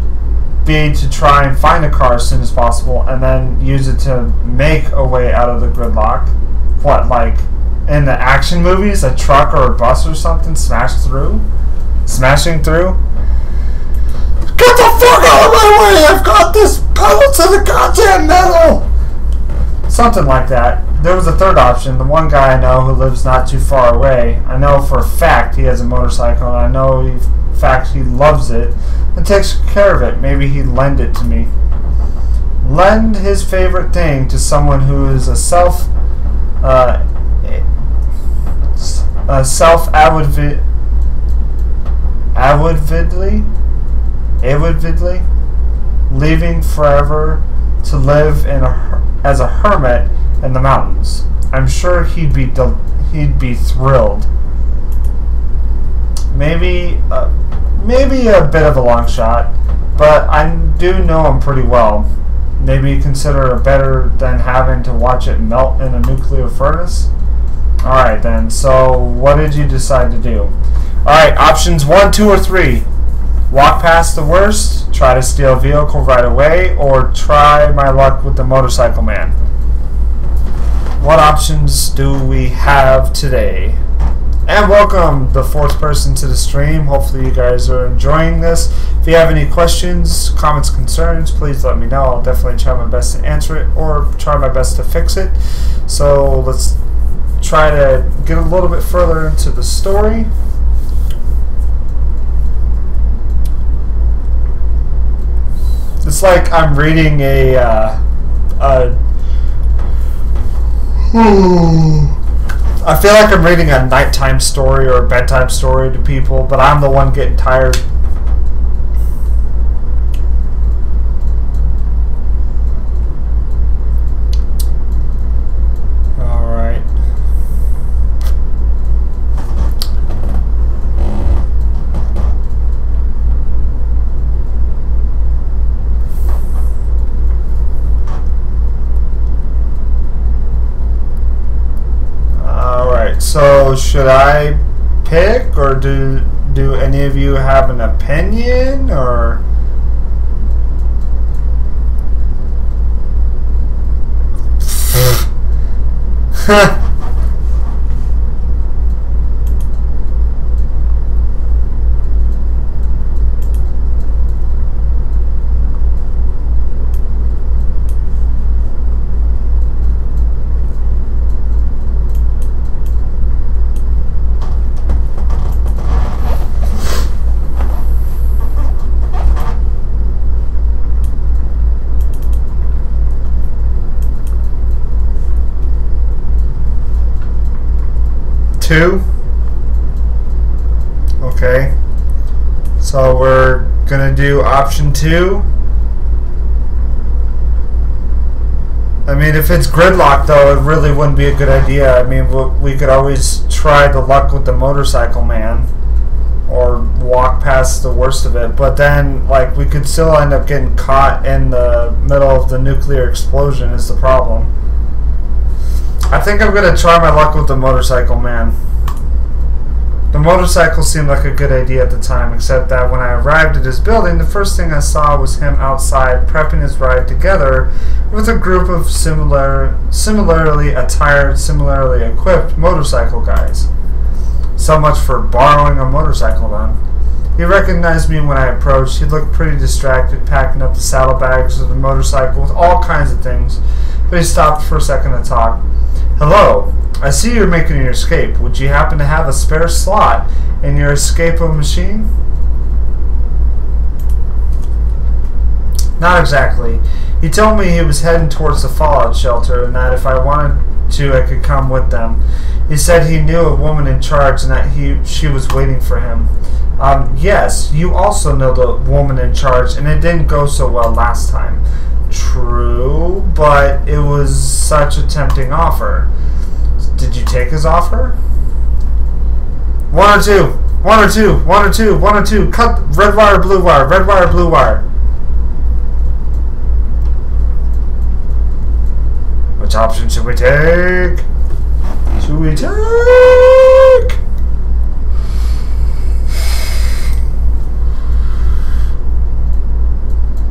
be to try and find a car as soon as possible and then use it to make a way out of the gridlock. What, like in the action movies, a truck or a bus or something smashing through? Get the fuck out of my way! I've got this pedal to the goddamn metal! Something like that. There was a third option. The one guy I know who lives not too far away, I know for a fact he has a motorcycle, and I know in fact he loves it and takes care of it. Maybe he'd lend it to me. Lend his favorite thing to someone who is a avidly leaving forever to live as a hermit in the mountains. I'm sure he'd be thrilled. Maybe a bit of a long shot, but I do know him pretty well. Maybe consider it better than having to watch it melt in a nuclear furnace. Alright then, so what did you decide to do? Alright, options 1, 2, or 3. Walk past the worst, try to steal a vehicle right away, or try my luck with the motorcycle man. What options do we have today? And welcome, the fourth person to the stream. Hopefully you guys are enjoying this. If you have any questions, comments, concerns, please let me know. I'll definitely try my best to answer it or try my best to fix it. So let's try to get a little bit further into the story. It's like I'm reading I feel like I'm reading a nighttime story or a bedtime story to people, but I'm the one getting tired. Alright. So should I pick, or do any of you have an opinion, or two? Okay, so we're gonna do option 2. I mean, if it's gridlock though, it really wouldn't be a good idea. I mean, we could always try the luck with the motorcycle man or walk past the worst of it, but then like we could still end up getting caught in the middle of the nuclear explosion is the problem. I think I'm going to try my luck with the motorcycle man. The motorcycle seemed like a good idea at the time, except that when I arrived at his building, the first thing I saw was him outside prepping his ride together with a group of similarly attired, similarly equipped motorcycle guys. So much for borrowing a motorcycle then. He recognized me when I approached. He looked pretty distracted, packing up the saddlebags of the motorcycle with all kinds of things, but he stopped for a second to talk. Hello, I see you're making your escape. Would you happen to have a spare slot in your escape-o machine? Not exactly. He told me he was heading towards the fallout shelter and that if I wanted to, I could come with them. He said he knew a woman in charge and that she was waiting for him. Yes, you also know the woman in charge, and it didn't go so well last time. True, but it was such a tempting offer. Did you take his offer? One or two. One or two. One or two. One or two. Cut. Red wire, blue wire. Red wire, blue wire. Which option should we take? Should we take?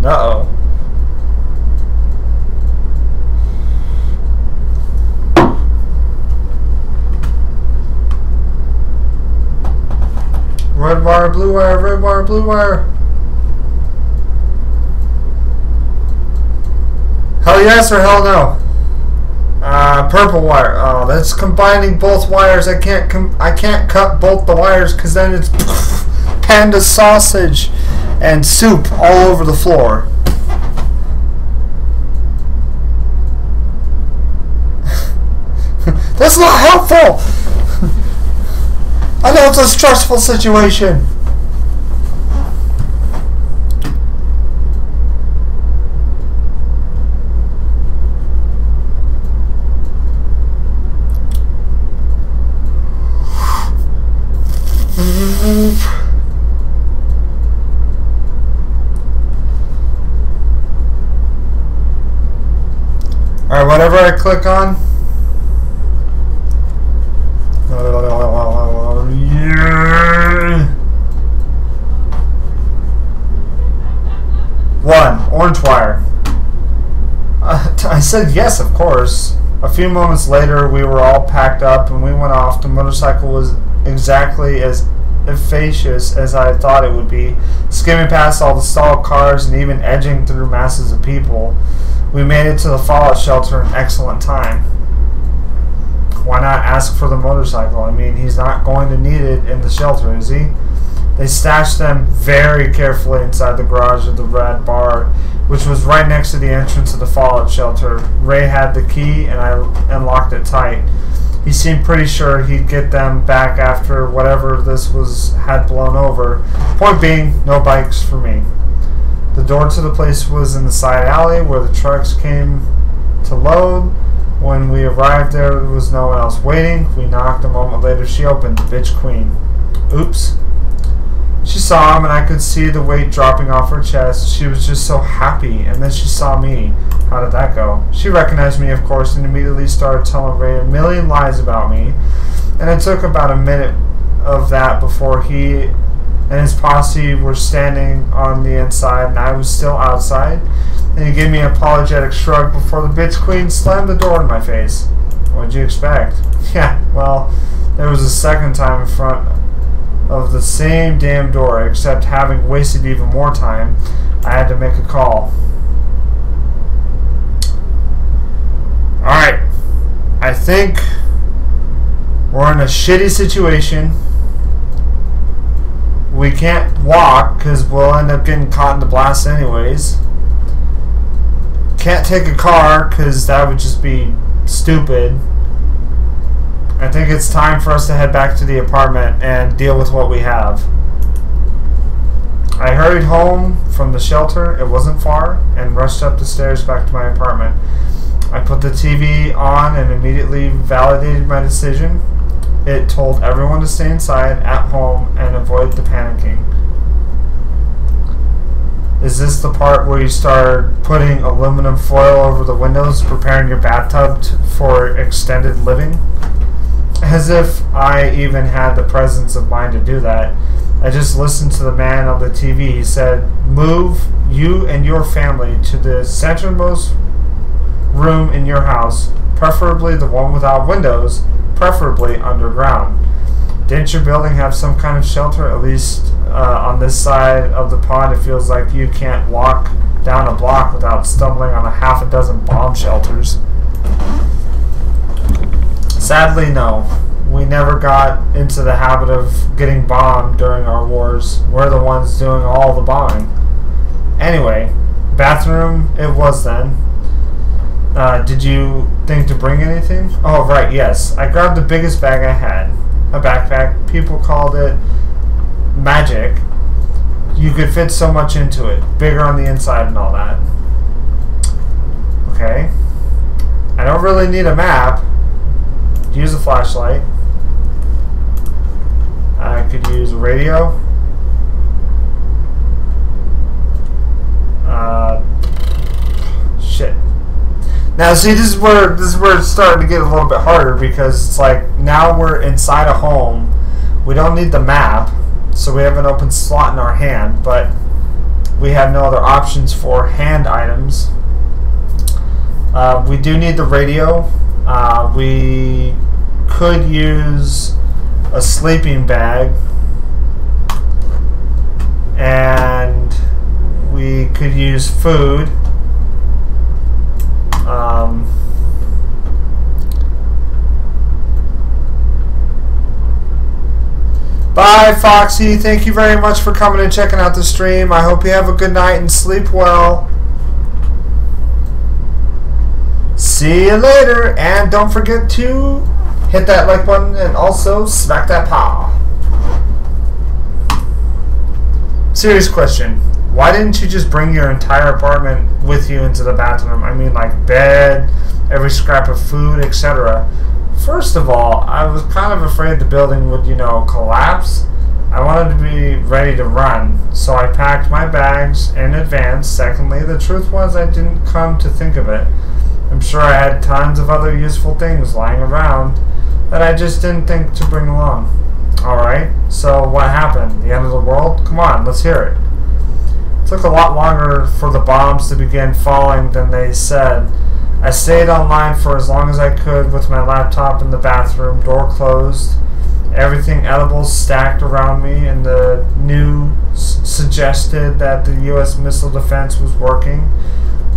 Uh-oh. Red wire, blue wire, red wire, blue wire. Hell yes or hell no? Purple wire. Oh, that's combining both wires. I can't cut both the wires because then it's panda sausage and soup all over the floor. That's not helpful. I know it's a stressful situation. Alright, whatever I click on. One, orange wire. I said yes, of course. A few moments later, we were all packed up and we went off. The motorcycle was exactly as efficacious as I thought it would be, skimming past all the stalled cars and even edging through masses of people. We made it to the fallout shelter in excellent time. Why not ask for the motorcycle? I mean, he's not going to need it in the shelter, is he? They stashed them very carefully inside the garage of the red bar, which was right next to the entrance of the fallout shelter. Ray had the key and I unlocked it tight. He seemed pretty sure he'd get them back after whatever this had blown over. Point being, no bikes for me. The door to the place was in the side alley where the trucks came to load. When we arrived there was no one else waiting. We knocked. A moment later she opened, the bitch queen. Oops. She saw him and I could see the weight dropping off her chest. She was just so happy, and then she saw me. How did that go? She recognized me, of course, and immediately started telling Ray a million lies about me. And it took about a minute of that before he and his posse were standing on the inside and I was still outside. And he gave me an apologetic shrug before the bitch queen slammed the door in my face. What'd you expect? Yeah, well, there was a second time in front of the same damn door, except having wasted even more time, I had to make a call. Alright, I think we're in a shitty situation. We can't walk because we'll end up getting caught in the blast anyways. Can't take a car because that would just be stupid. I think it's time for us to head back to the apartment and deal with what we have. I hurried home from the shelter, it wasn't far, and rushed up the stairs back to my apartment. I put the TV on and immediately validated my decision. It told everyone to stay inside, at home, and avoid the panicking. Is this the part where you start putting aluminum foil over the windows, preparing your bathtub for extended living? As if I even had the presence of mind to do that. I just listened to the man on the TV. He said, "Move you and your family to the centermost room in your house, preferably the one without windows, preferably underground. Didn't your building have some kind of shelter? At least on this side of the pond, it feels like you can't walk down a block without stumbling on a half a dozen bomb shelters." Sadly, no. We never got into the habit of getting bombed during our wars. We're the ones doing all the bombing. Anyway, bathroom it was then. Did you think to bring anything? Oh, right, yes. I grabbed the biggest bag I had. A backpack. People called it magic. You could fit so much into it. Bigger on the inside and all that. Okay. I don't really need a map. Use a flashlight. I could use a radio. Shit. Now see, this is where it's starting to get a little bit harder, because it's like now we're inside a home. We don't need the map, so we have an open slot in our hand, but we have no other options for hand items. We do need the radio. We could use a sleeping bag, and we could use food. Bye, Foxy. Thank you very much for coming and checking out the stream. I hope you have a good night and sleep well. See you later. And don't forget to hit that like button and also smack that paw. Serious question. Why didn't you just bring your entire apartment with you into the bathroom? I mean, like bed, every scrap of food, etc. First of all, I was kind of afraid the building would, collapse. I wanted to be ready to run, so I packed my bags in advance. Secondly, the truth was I didn't come to think of it. I'm sure I had tons of other useful things lying around that I just didn't think to bring along. Alright, so what happened? The end of the world? Come on, let's hear it. It took a lot longer for the bombs to begin falling than they said. I stayed online for as long as I could with my laptop in the bathroom, door closed, everything edible stacked around me, and the news suggested that the U.S. missile defense was working.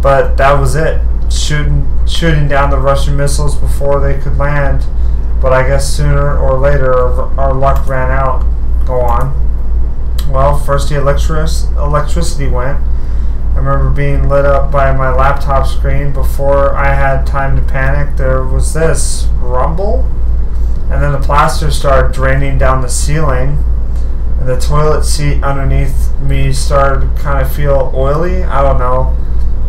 But that was it. Shooting down the Russian missiles before they could land. But I guess sooner or later our luck ran out. Go on. Well, first the electricity went. I remember being lit up by my laptop screen. Before I had time to panic, there was this rumble, and then the plaster started draining down the ceiling, and the toilet seat underneath me started to kind of feel oily. I don't know.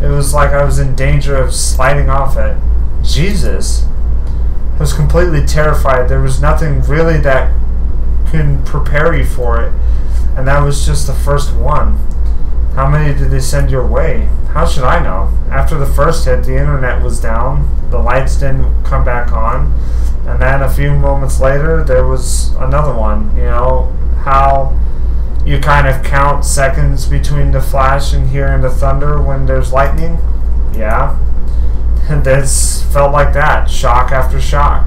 It was like I was in danger of sliding off it. Jesus. I was completely terrified. There was nothing really that could prepare you for it, and that was just the first one. How many did they send your way? How should I know? After the first hit, the internet was down, the lights didn't come back on, and then a few moments later, there was another one. You know, how you kind of count seconds between the flash and hearing the thunder when there's lightning? Yeah. And this felt like that, shock after shock.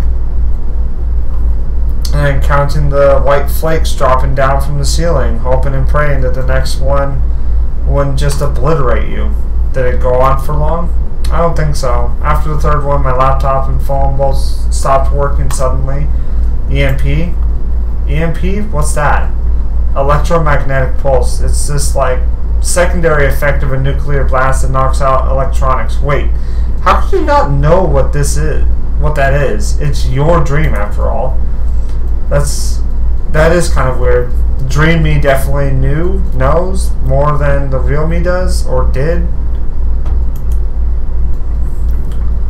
And counting the white flakes dropping down from the ceiling, hoping and praying that the next one wouldn't just obliterate you. Did it go on for long? I don't think so. After the third one, my laptop and phone both stopped working suddenly. EMP? EMP? What's that? Electromagnetic pulse. It's this like secondary effect of a nuclear blast that knocks out electronics. Wait, how could you not know what this is? What that is? It's your dream after all. That is kind of weird. Dream me definitely knows more than the real me does, or did.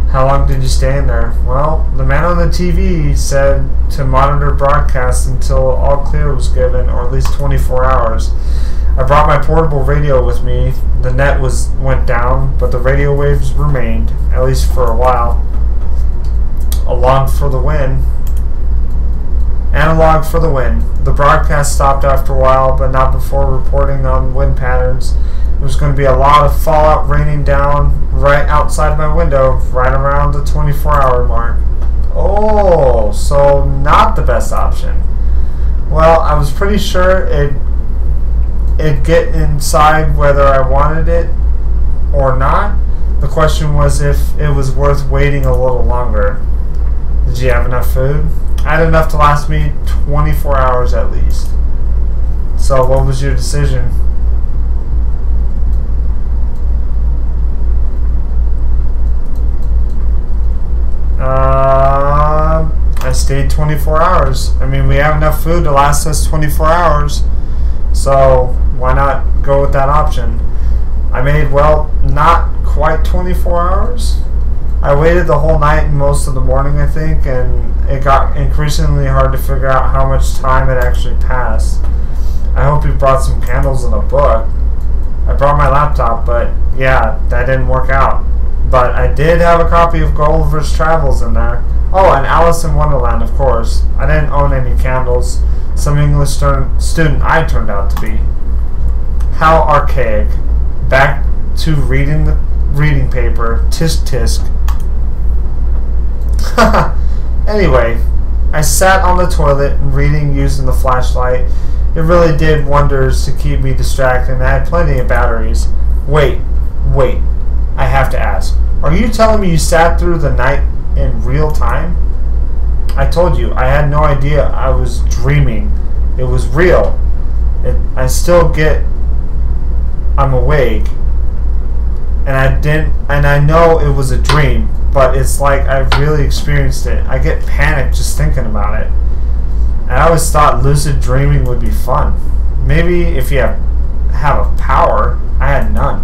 How long did you stay in there? Well, the man on the TV said to monitor broadcasts until all clear was given, or at least 24 hours. I brought my portable radio with me. The net went down, but the radio waves remained, at least for a while. Analog for the wind. The broadcast stopped after a while, but not before reporting on wind patterns. There's going to be a lot of fallout raining down right outside my window, right around the 24-hour mark. Oh, so not the best option. Well, I was pretty sure it'd get inside whether I wanted it or not. The question was if it was worth waiting a little longer. Did you have enough food? I had enough to last me 24 hours at least. So what was your decision? I stayed 24 hours. I mean, we have enough food to last us 24 hours. So why not go with that option? I made, well, not quite 24 hours. I waited the whole night and most of the morning, I think, and it got increasingly hard to figure out how much time had actually passed. I hope you brought some candles and a book. I brought my laptop, but yeah, that didn't work out. But I did have a copy of Gulliver's Travels in there. Oh, and Alice in Wonderland, of course. I didn't own any candles. Some English student I turned out to be. How archaic. Back to reading the reading paper. Tisk tisk. Anyway, I sat on the toilet and reading using the flashlight. It really did wonders to keep me distracted, and I had plenty of batteries. Wait. I have to ask. Are you telling me you sat through the night in real time? I told you, I had no idea I was dreaming. It was real. I still get, I'm awake, and I know it was a dream, but it's like I really experienced it. I get panicked just thinking about it. And I always thought lucid dreaming would be fun. Maybe if you have a power. I had none.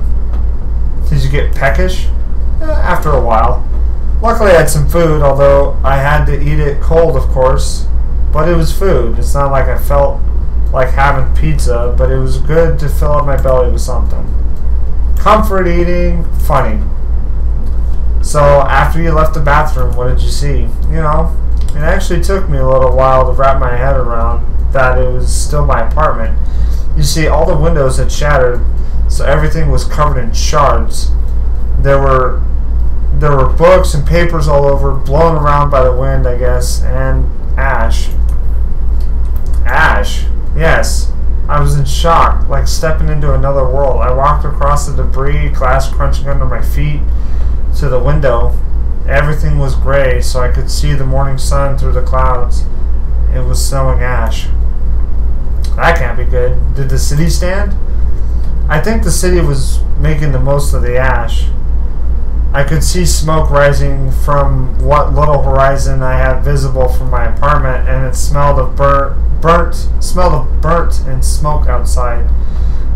Did you get peckish? After a while. Luckily I had some food, although I had to eat it cold, of course. But it was food. It's not like I felt like having pizza, but it was good to fill up my belly with something. Comfort eating, funny. So after you left the bathroom, what did you see? You know, it actually took me a little while to wrap my head around that it was still my apartment. You see, all the windows had shattered, so everything was covered in shards. There were books and papers all over, blown around by the wind, I guess, and ash. Ash? Yes. I was in shock, like stepping into another world. I walked across the debris, glass crunching under my feet, to the window. Everything was gray, so I could see the morning sun through the clouds. It was snowing ash. That can't be good. Did the city stand? I think the city was making the most of the ash. I could see smoke rising from what little horizon I had visible from my apartment, and it smelled of burnt and smoke outside.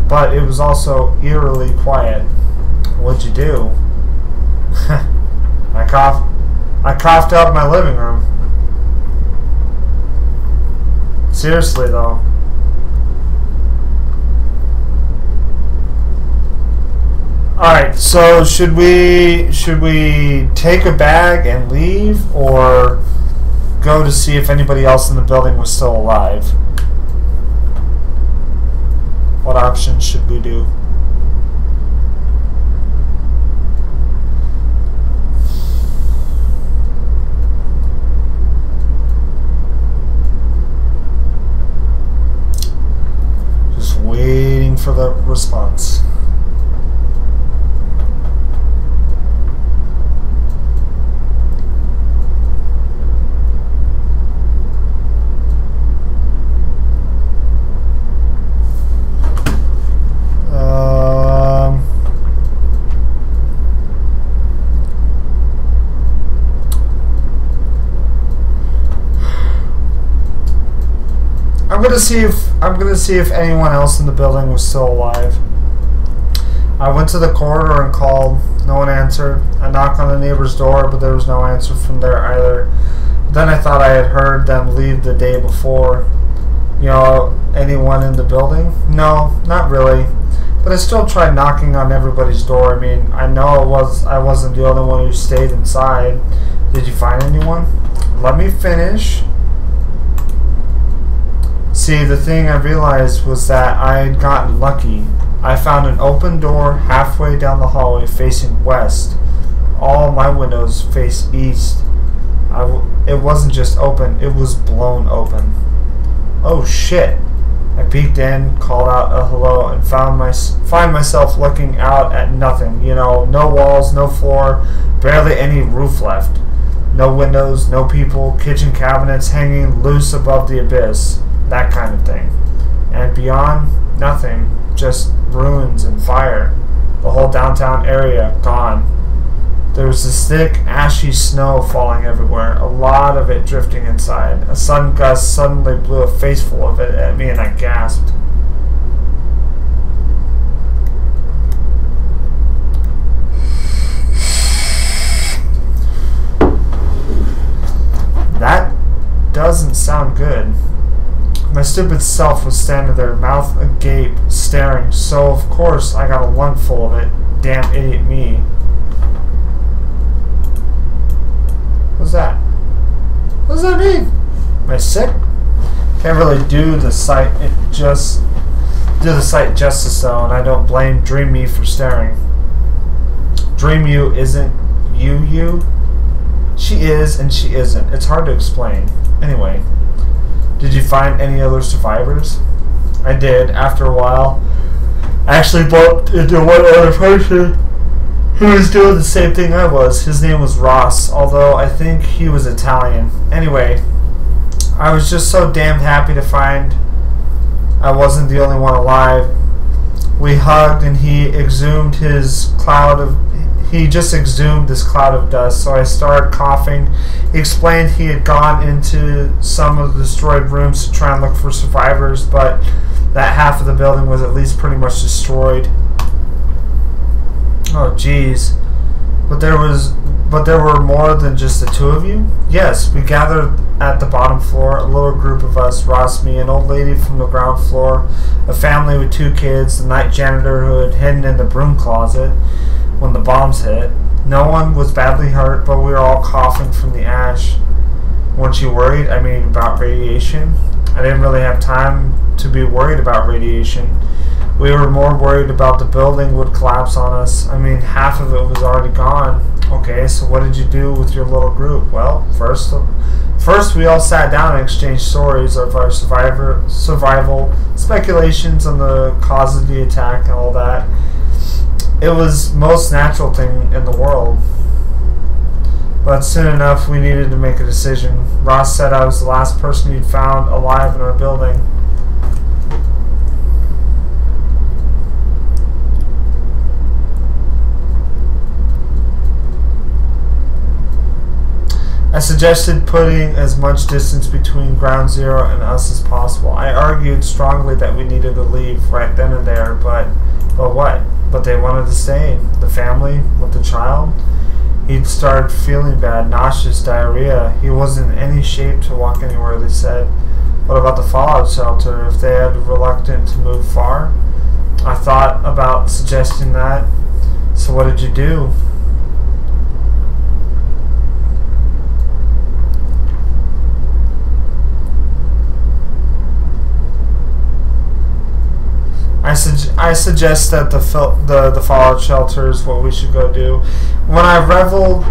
But it was also eerily quiet. What'd you do? I coughed out my living room. Seriously though. Alright, so should we take a bag and leave, or go to see if anybody else in the building was still alive? What options should we do? Just waiting for the response. I'm gonna see if anyone else in the building was still alive. I went to the corridor and called. No one answered. I knocked on the neighbor's door, but there was no answer from there either. Then I thought I had heard them leave the day before. You know, anyone in the building? No, not really. But I still tried knocking on everybody's door. I mean, I know I wasn't the only one who stayed inside. Did you find anyone? Let me finish. See, the thing I realized was that I had gotten lucky. I found an open door halfway down the hallway facing west. All my windows face east. It wasn't just open, it was blown open. Oh shit. I peeked in, called out a hello, and find myself looking out at nothing. You know, no walls, no floor, barely any roof left. No windows, no people, kitchen cabinets hanging loose above the abyss. That kind of thing. And beyond, nothing. Just ruins and fire. The whole downtown area gone. There was this thick, ashy snow falling everywhere, a lot of it drifting inside. A sudden gust suddenly blew a faceful of it at me, and I gasped. That doesn't sound good. My stupid self was standing there, mouth agape, staring, so of course I got a lungful of it. Damn idiot me. What's that? What does that mean? Am I sick? Can't really do the sight justice though, and I don't blame Dream Me for staring. Dream You isn't you? She is and she isn't. It's hard to explain. Anyway. Did you find any other survivors? I did. After a while, I actually bumped into one other person who was doing the same thing I was. His name was Ross, although I think he was Italian. Anyway, I was just so damned happy to find I wasn't the only one alive. We hugged, and he just exhumed this cloud of dust. So I started coughing. He explained he had gone into some of the destroyed rooms to try and look for survivors, but that half of the building was at least pretty much destroyed. Oh, jeez. But there were more than just the two of you? Yes, we gathered at the bottom floor, a little group of us, Ross, me, an old lady from the ground floor, a family with 2 kids, the night janitor who had hidden in the broom closet when the bombs hit. No one was badly hurt, but we were all coughing from the ash. Weren't you worried? I mean, about radiation? I didn't really have time to be worried about radiation. We were more worried about the building would collapse on us. I mean, half of it was already gone. Okay, so what did you do with your little group? Well, first we all sat down and exchanged stories of our survival, speculations on the cause of the attack and all that. It was the most natural thing in the world. But soon enough, we needed to make a decision. Ross said I was the last person he'd found alive in our building. I suggested putting as much distance between Ground Zero and us as possible. I argued strongly that we needed to leave right then and there, but what? But they wanted to stay. The family with the child. He'd started feeling bad, nauseous, diarrhea. He wasn't in any shape to walk anywhere, they said. What about the fallout shelter? If they had reluctant to move far? I thought about suggesting that. So what did you do? I suggest that the fallout shelter is what we should go do. When I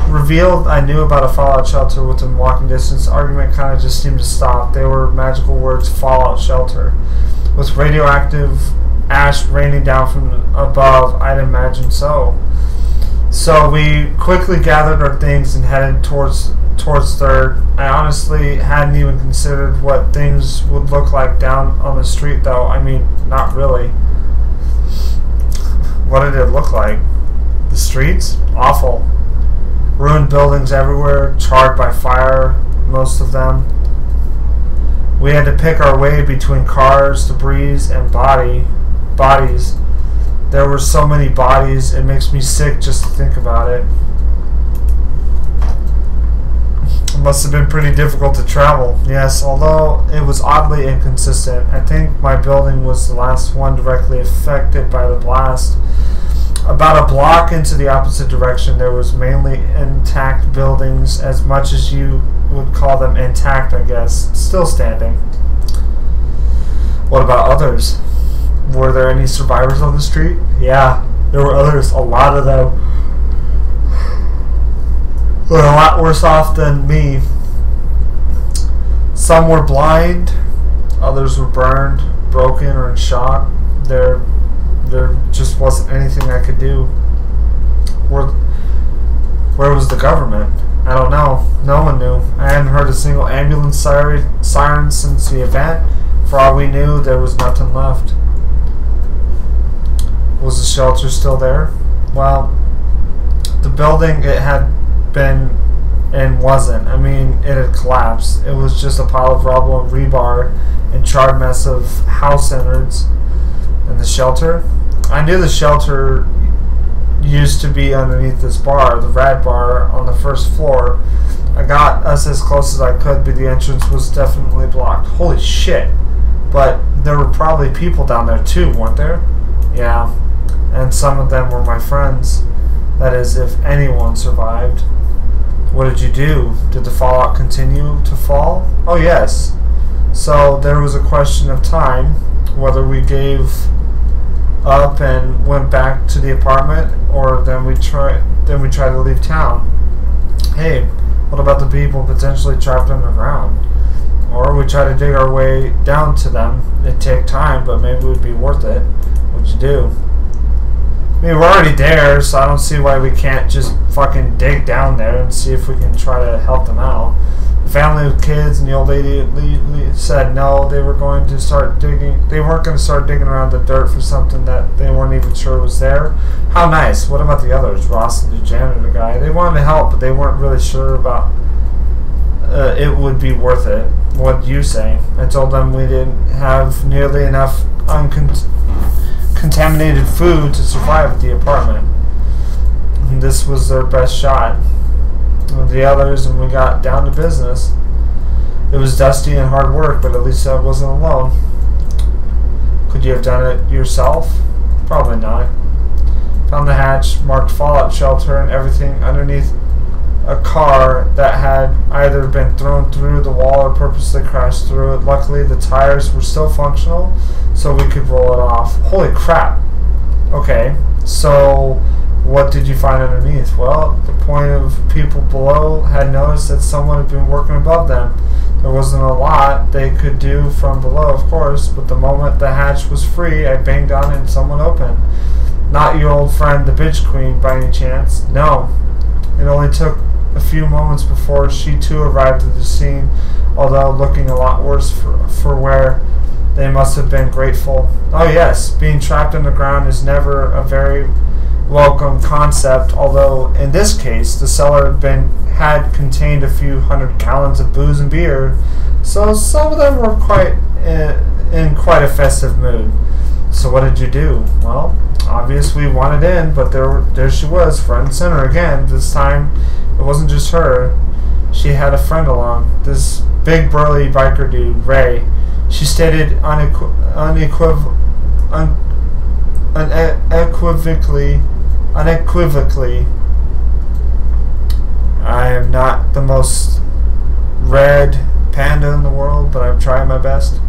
revealed I knew about a fallout shelter within walking distance, the argument kind of just seemed to stop. They were magical words, fallout shelter. With radioactive ash raining down from above, I'd imagine so. So we quickly gathered our things and headed towards Third. I honestly hadn't even considered what things would look like down on the street, though. I mean, not really. What did it look like? The streets? Awful. Ruined buildings everywhere, charred by fire, most of them. We had to pick our way between cars, debris, and bodies. There were so many bodies, it makes me sick just to think about it. It must have been pretty difficult to travel. Yes, although it was oddly inconsistent. I think my building was the last one directly affected by the blast. About a block into the opposite direction, there was mainly intact buildings, as much as you would call them intact, I guess. Still standing. What about others? Were there any survivors on the street? Yeah, there were others. A lot of them. Were a lot worse off than me. Some were blind, others were burned, broken, or in shock. There just wasn't anything I could do. Where was the government? I don't know. No one knew. I hadn't heard a single ambulance siren since the event. For all we knew, there was nothing left. Was the shelter still there? Well, the building it had been and wasn't. I mean, it had collapsed. It was just a pile of rubble and rebar and charred mess of house innards. And the shelter? I knew the shelter used to be underneath this bar, the Rad Bar, on the first floor. I got us as close as I could, but the entrance was definitely blocked. Holy shit. But there were probably people down there too, weren't there? Yeah. And some of them were my friends. That is, if anyone survived. What did you do? Did the fallout continue to fall? Oh, yes. So there was a question of time, whether we gave up and went back to the apartment, or then we tried to leave town. Hey, what about the people potentially trapped underground? Or we try to dig our way down to them. It'd take time, but maybe it would be worth it. What'd you do? I mean, we're already there, so I don't see why we can't just fucking dig down there and see if we can try to help them out. family with kids, and the old lady said no, they were going to start digging. They weren't going to start digging around the dirt for something that they weren't even sure was there. How nice. What about the others? Ross and the janitor guy. They wanted to help, but they weren't really sure about it would be worth it. What do you say? I told them we didn't have nearly enough contaminated food to survive at the apartment. And this was their best shot. The others, and we got down to business. It was dusty and hard work, but at least I wasn't alone. Could you have done it yourself? Probably not. Found the hatch, marked fallout shelter, and everything underneath a car that had either been thrown through the wall or purposely crashed through it. Luckily, the tires were still functional, so we could roll it off. Holy crap. Okay, so what did you find underneath? Well, the point of people below had noticed that someone had been working above them. There wasn't a lot they could do from below, of course, but the moment the hatch was free, I banged on it and someone opened. Not your old friend, the bitch queen, by any chance? No. It only took a few moments before she too arrived at the scene, although looking a lot worse for wear. They must have been grateful. Oh yes, being trapped underground is never a very welcome concept, although in this case the cellar had contained a few hundred gallons of booze and beer, so some of them were in quite a festive mood. So what did you do? Well, obviously we wanted in, but there she was, front and center again. This time it wasn't just her. She had a friend along, this big burly biker dude, Ray. She stated unequivocally, I am not the most red panda in the world, but I'm trying my best,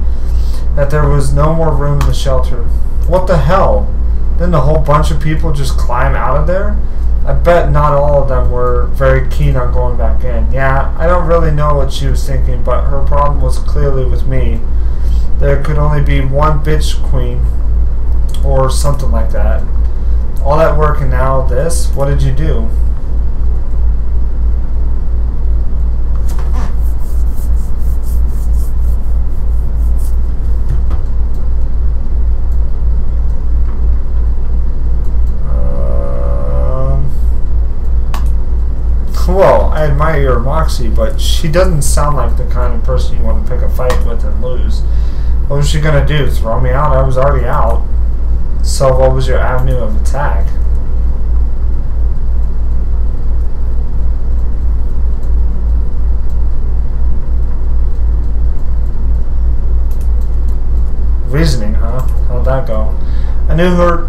that there was no more room in the shelter. What the hell? Didn't a whole bunch of people just climb out of there? I bet not all of them were very keen on going back in. Yeah, I don't really know what she was thinking, but her problem was clearly with me. There could only be one bitch queen, or something like that. All that work and now this? What did you do? Well, I admire your moxie, but she doesn't sound like the kind of person you want to pick a fight with and lose. What was she gonna do? Throw me out? I was already out. So what was your avenue of attack? Reasoning, huh? How'd that go? I knew her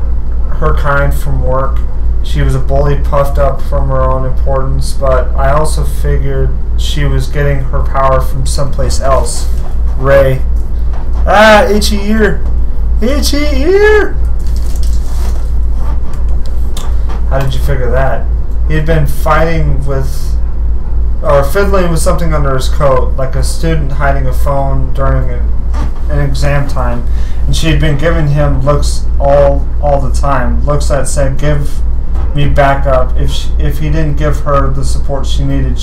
kind from work. She was a bully puffed up from her own importance, but I also figured she was getting her power from someplace else. Ray. Ah, itchy ear. Itchy ear! How did you figure that? He had been fighting with, or fiddling with something under his coat, like a student hiding a phone during an exam time, and she had been giving him looks all the time, looks that said, "Give me backup." If he didn't give her the support she needed,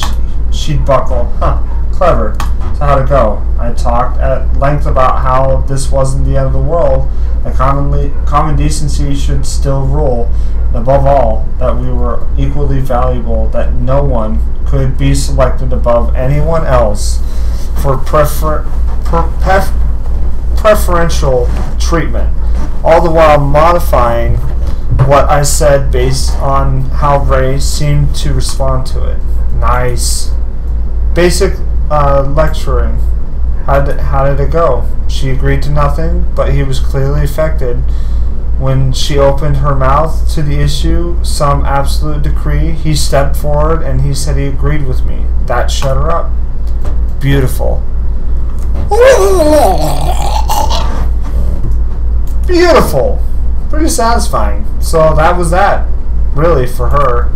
she'd buckle. Huh, clever. So how'd it go? I talked at length about how this wasn't the end of the world, that common decency should still rule, and above all, that we were equally valuable, that no one could be selected above anyone else for preferential treatment, all the while modifying what I said based on how Ray seemed to respond to it. Nice. Basic lecturing. How did it go? She agreed to nothing, but he was clearly affected. When she opened her mouth to the issue, some absolute decree, he stepped forward and he said he agreed with me. That shut her up. Beautiful. Beautiful. Pretty satisfying. So that was that, really, for her.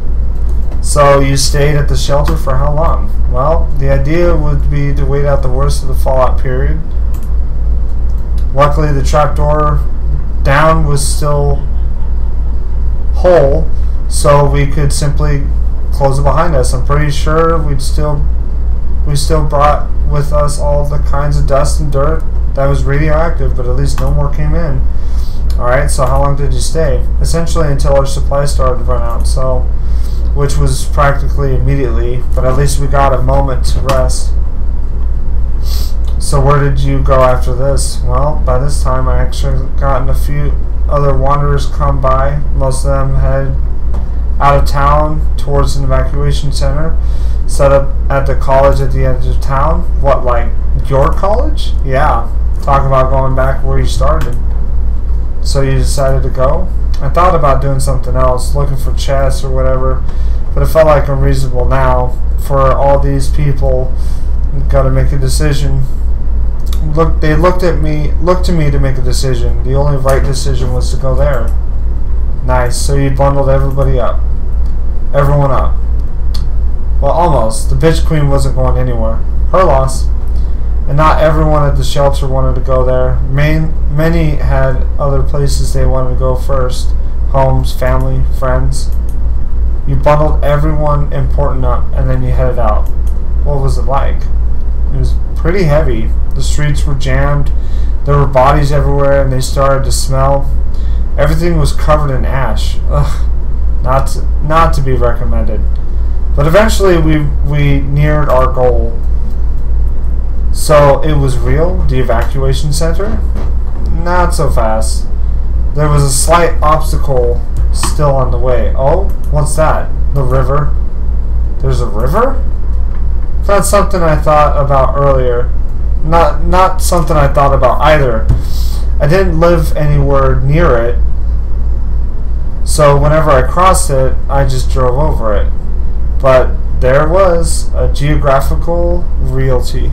So you stayed at the shelter for how long? Well, the idea would be to wait out the worst of the fallout period. Luckily, the trapdoor down was still whole, so we could simply close it behind us. I'm pretty sure we'd still We still brought with us all the kinds of dust and dirt that was radioactive, but at least no more came in. Alright, so how long did you stay? Essentially until our supplies started to run out, so, which was practically immediately, but at least we got a moment to rest. So where did you go after this? Well, by this time I actually gotten a few other wanderers come by. Most of them headed out of town towards an evacuation center set up at the college at the edge of town. What, like your college? Yeah. Talk about going back where you started. So you decided to go? I thought about doing something else, looking for chests or whatever, but it felt like unreasonable now for all these people. Got to make a decision. They looked to me to make a decision. The only right decision was to go there. Nice. So you bundled everyone up. Well, almost. The bitch queen wasn't going anywhere. Her loss. And not everyone at the shelter wanted to go there. Many had other places they wanted to go first. Homes, family, friends. You bundled everyone important up and then you headed out. What was it like? It was pretty heavy. The streets were jammed. There were bodies everywhere and they started to smell. Everything was covered in ash. Ugh. Not to be recommended. But eventually we neared our goal. So it was real? The evacuation center? Not so fast. There was a slight obstacle still on the way. Oh, what's that? The river? There's a river? That's something I thought about earlier. Not something I thought about either. I didn't live anywhere near it, so whenever I crossed it, I just drove over it. But there was a geographical reality.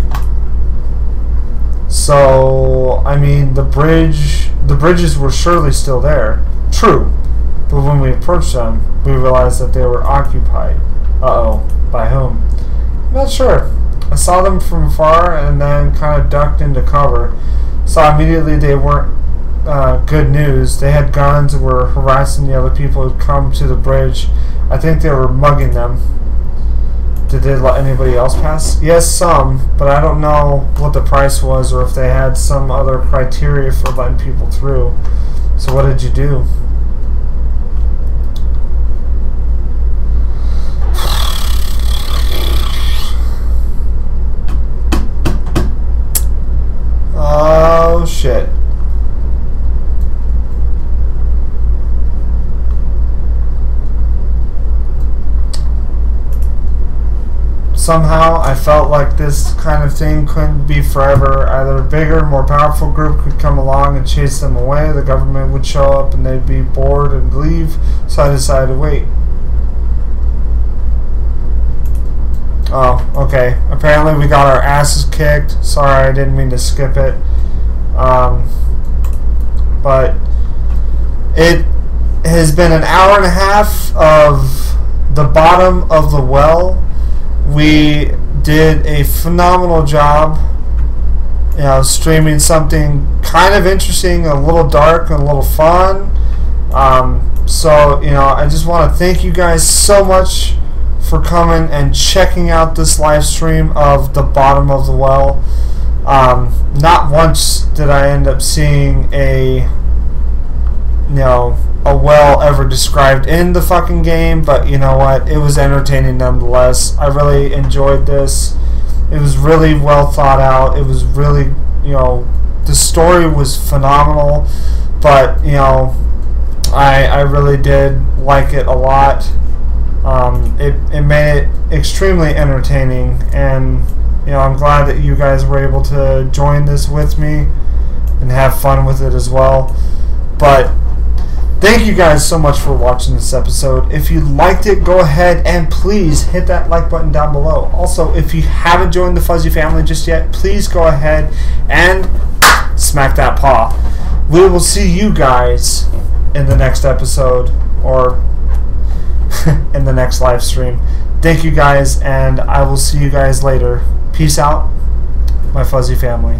So, I mean, the bridges were surely still there. True. But when we approached them, we realized that they were occupied. Uh-oh. By whom? I'm not sure. I saw them from afar and then kind of ducked into cover. Saw immediately they weren't good news. They had guns and were harassing the other people who'd come to the bridge. I think they were mugging them. Did they let anybody else pass? Yes, some, but I don't know what the price was or if they had some other criteria for letting people through. So what did you do? Oh, shit. Somehow, I felt like this kind of thing couldn't be forever. Either a bigger, more powerful group could come along and chase them away, the government would show up and they'd be bored and leave, so I decided to wait. Oh, okay. Apparently we got our asses kicked. Sorry, I didn't mean to skip it. But it has been an hour and a half of the bottom of the well. We did a phenomenal job, you know, streaming something kind of interesting, a little dark and a little fun. So, you know, I just want to thank you guys so much for coming and checking out this live stream of the bottom of the well. Not once did I end up seeing a well ever described in the fucking game, but you know what, it was entertaining nonetheless. I really enjoyed this. It was really well thought out. It was really, you know, the story was phenomenal, but you know, I really did like it a lot. It made it extremely entertaining, and you know, I'm glad that you guys were able to join this with me and have fun with it as well. But thank you guys so much for watching this episode. If you liked it, go ahead and please hit that like button down below. Also, if you haven't joined the Fuzzy family just yet, please go ahead and smack that paw. We will see you guys in the next episode, or in the next live stream. Thank you guys, and I will see you guys later. Peace out, my Fuzzy family.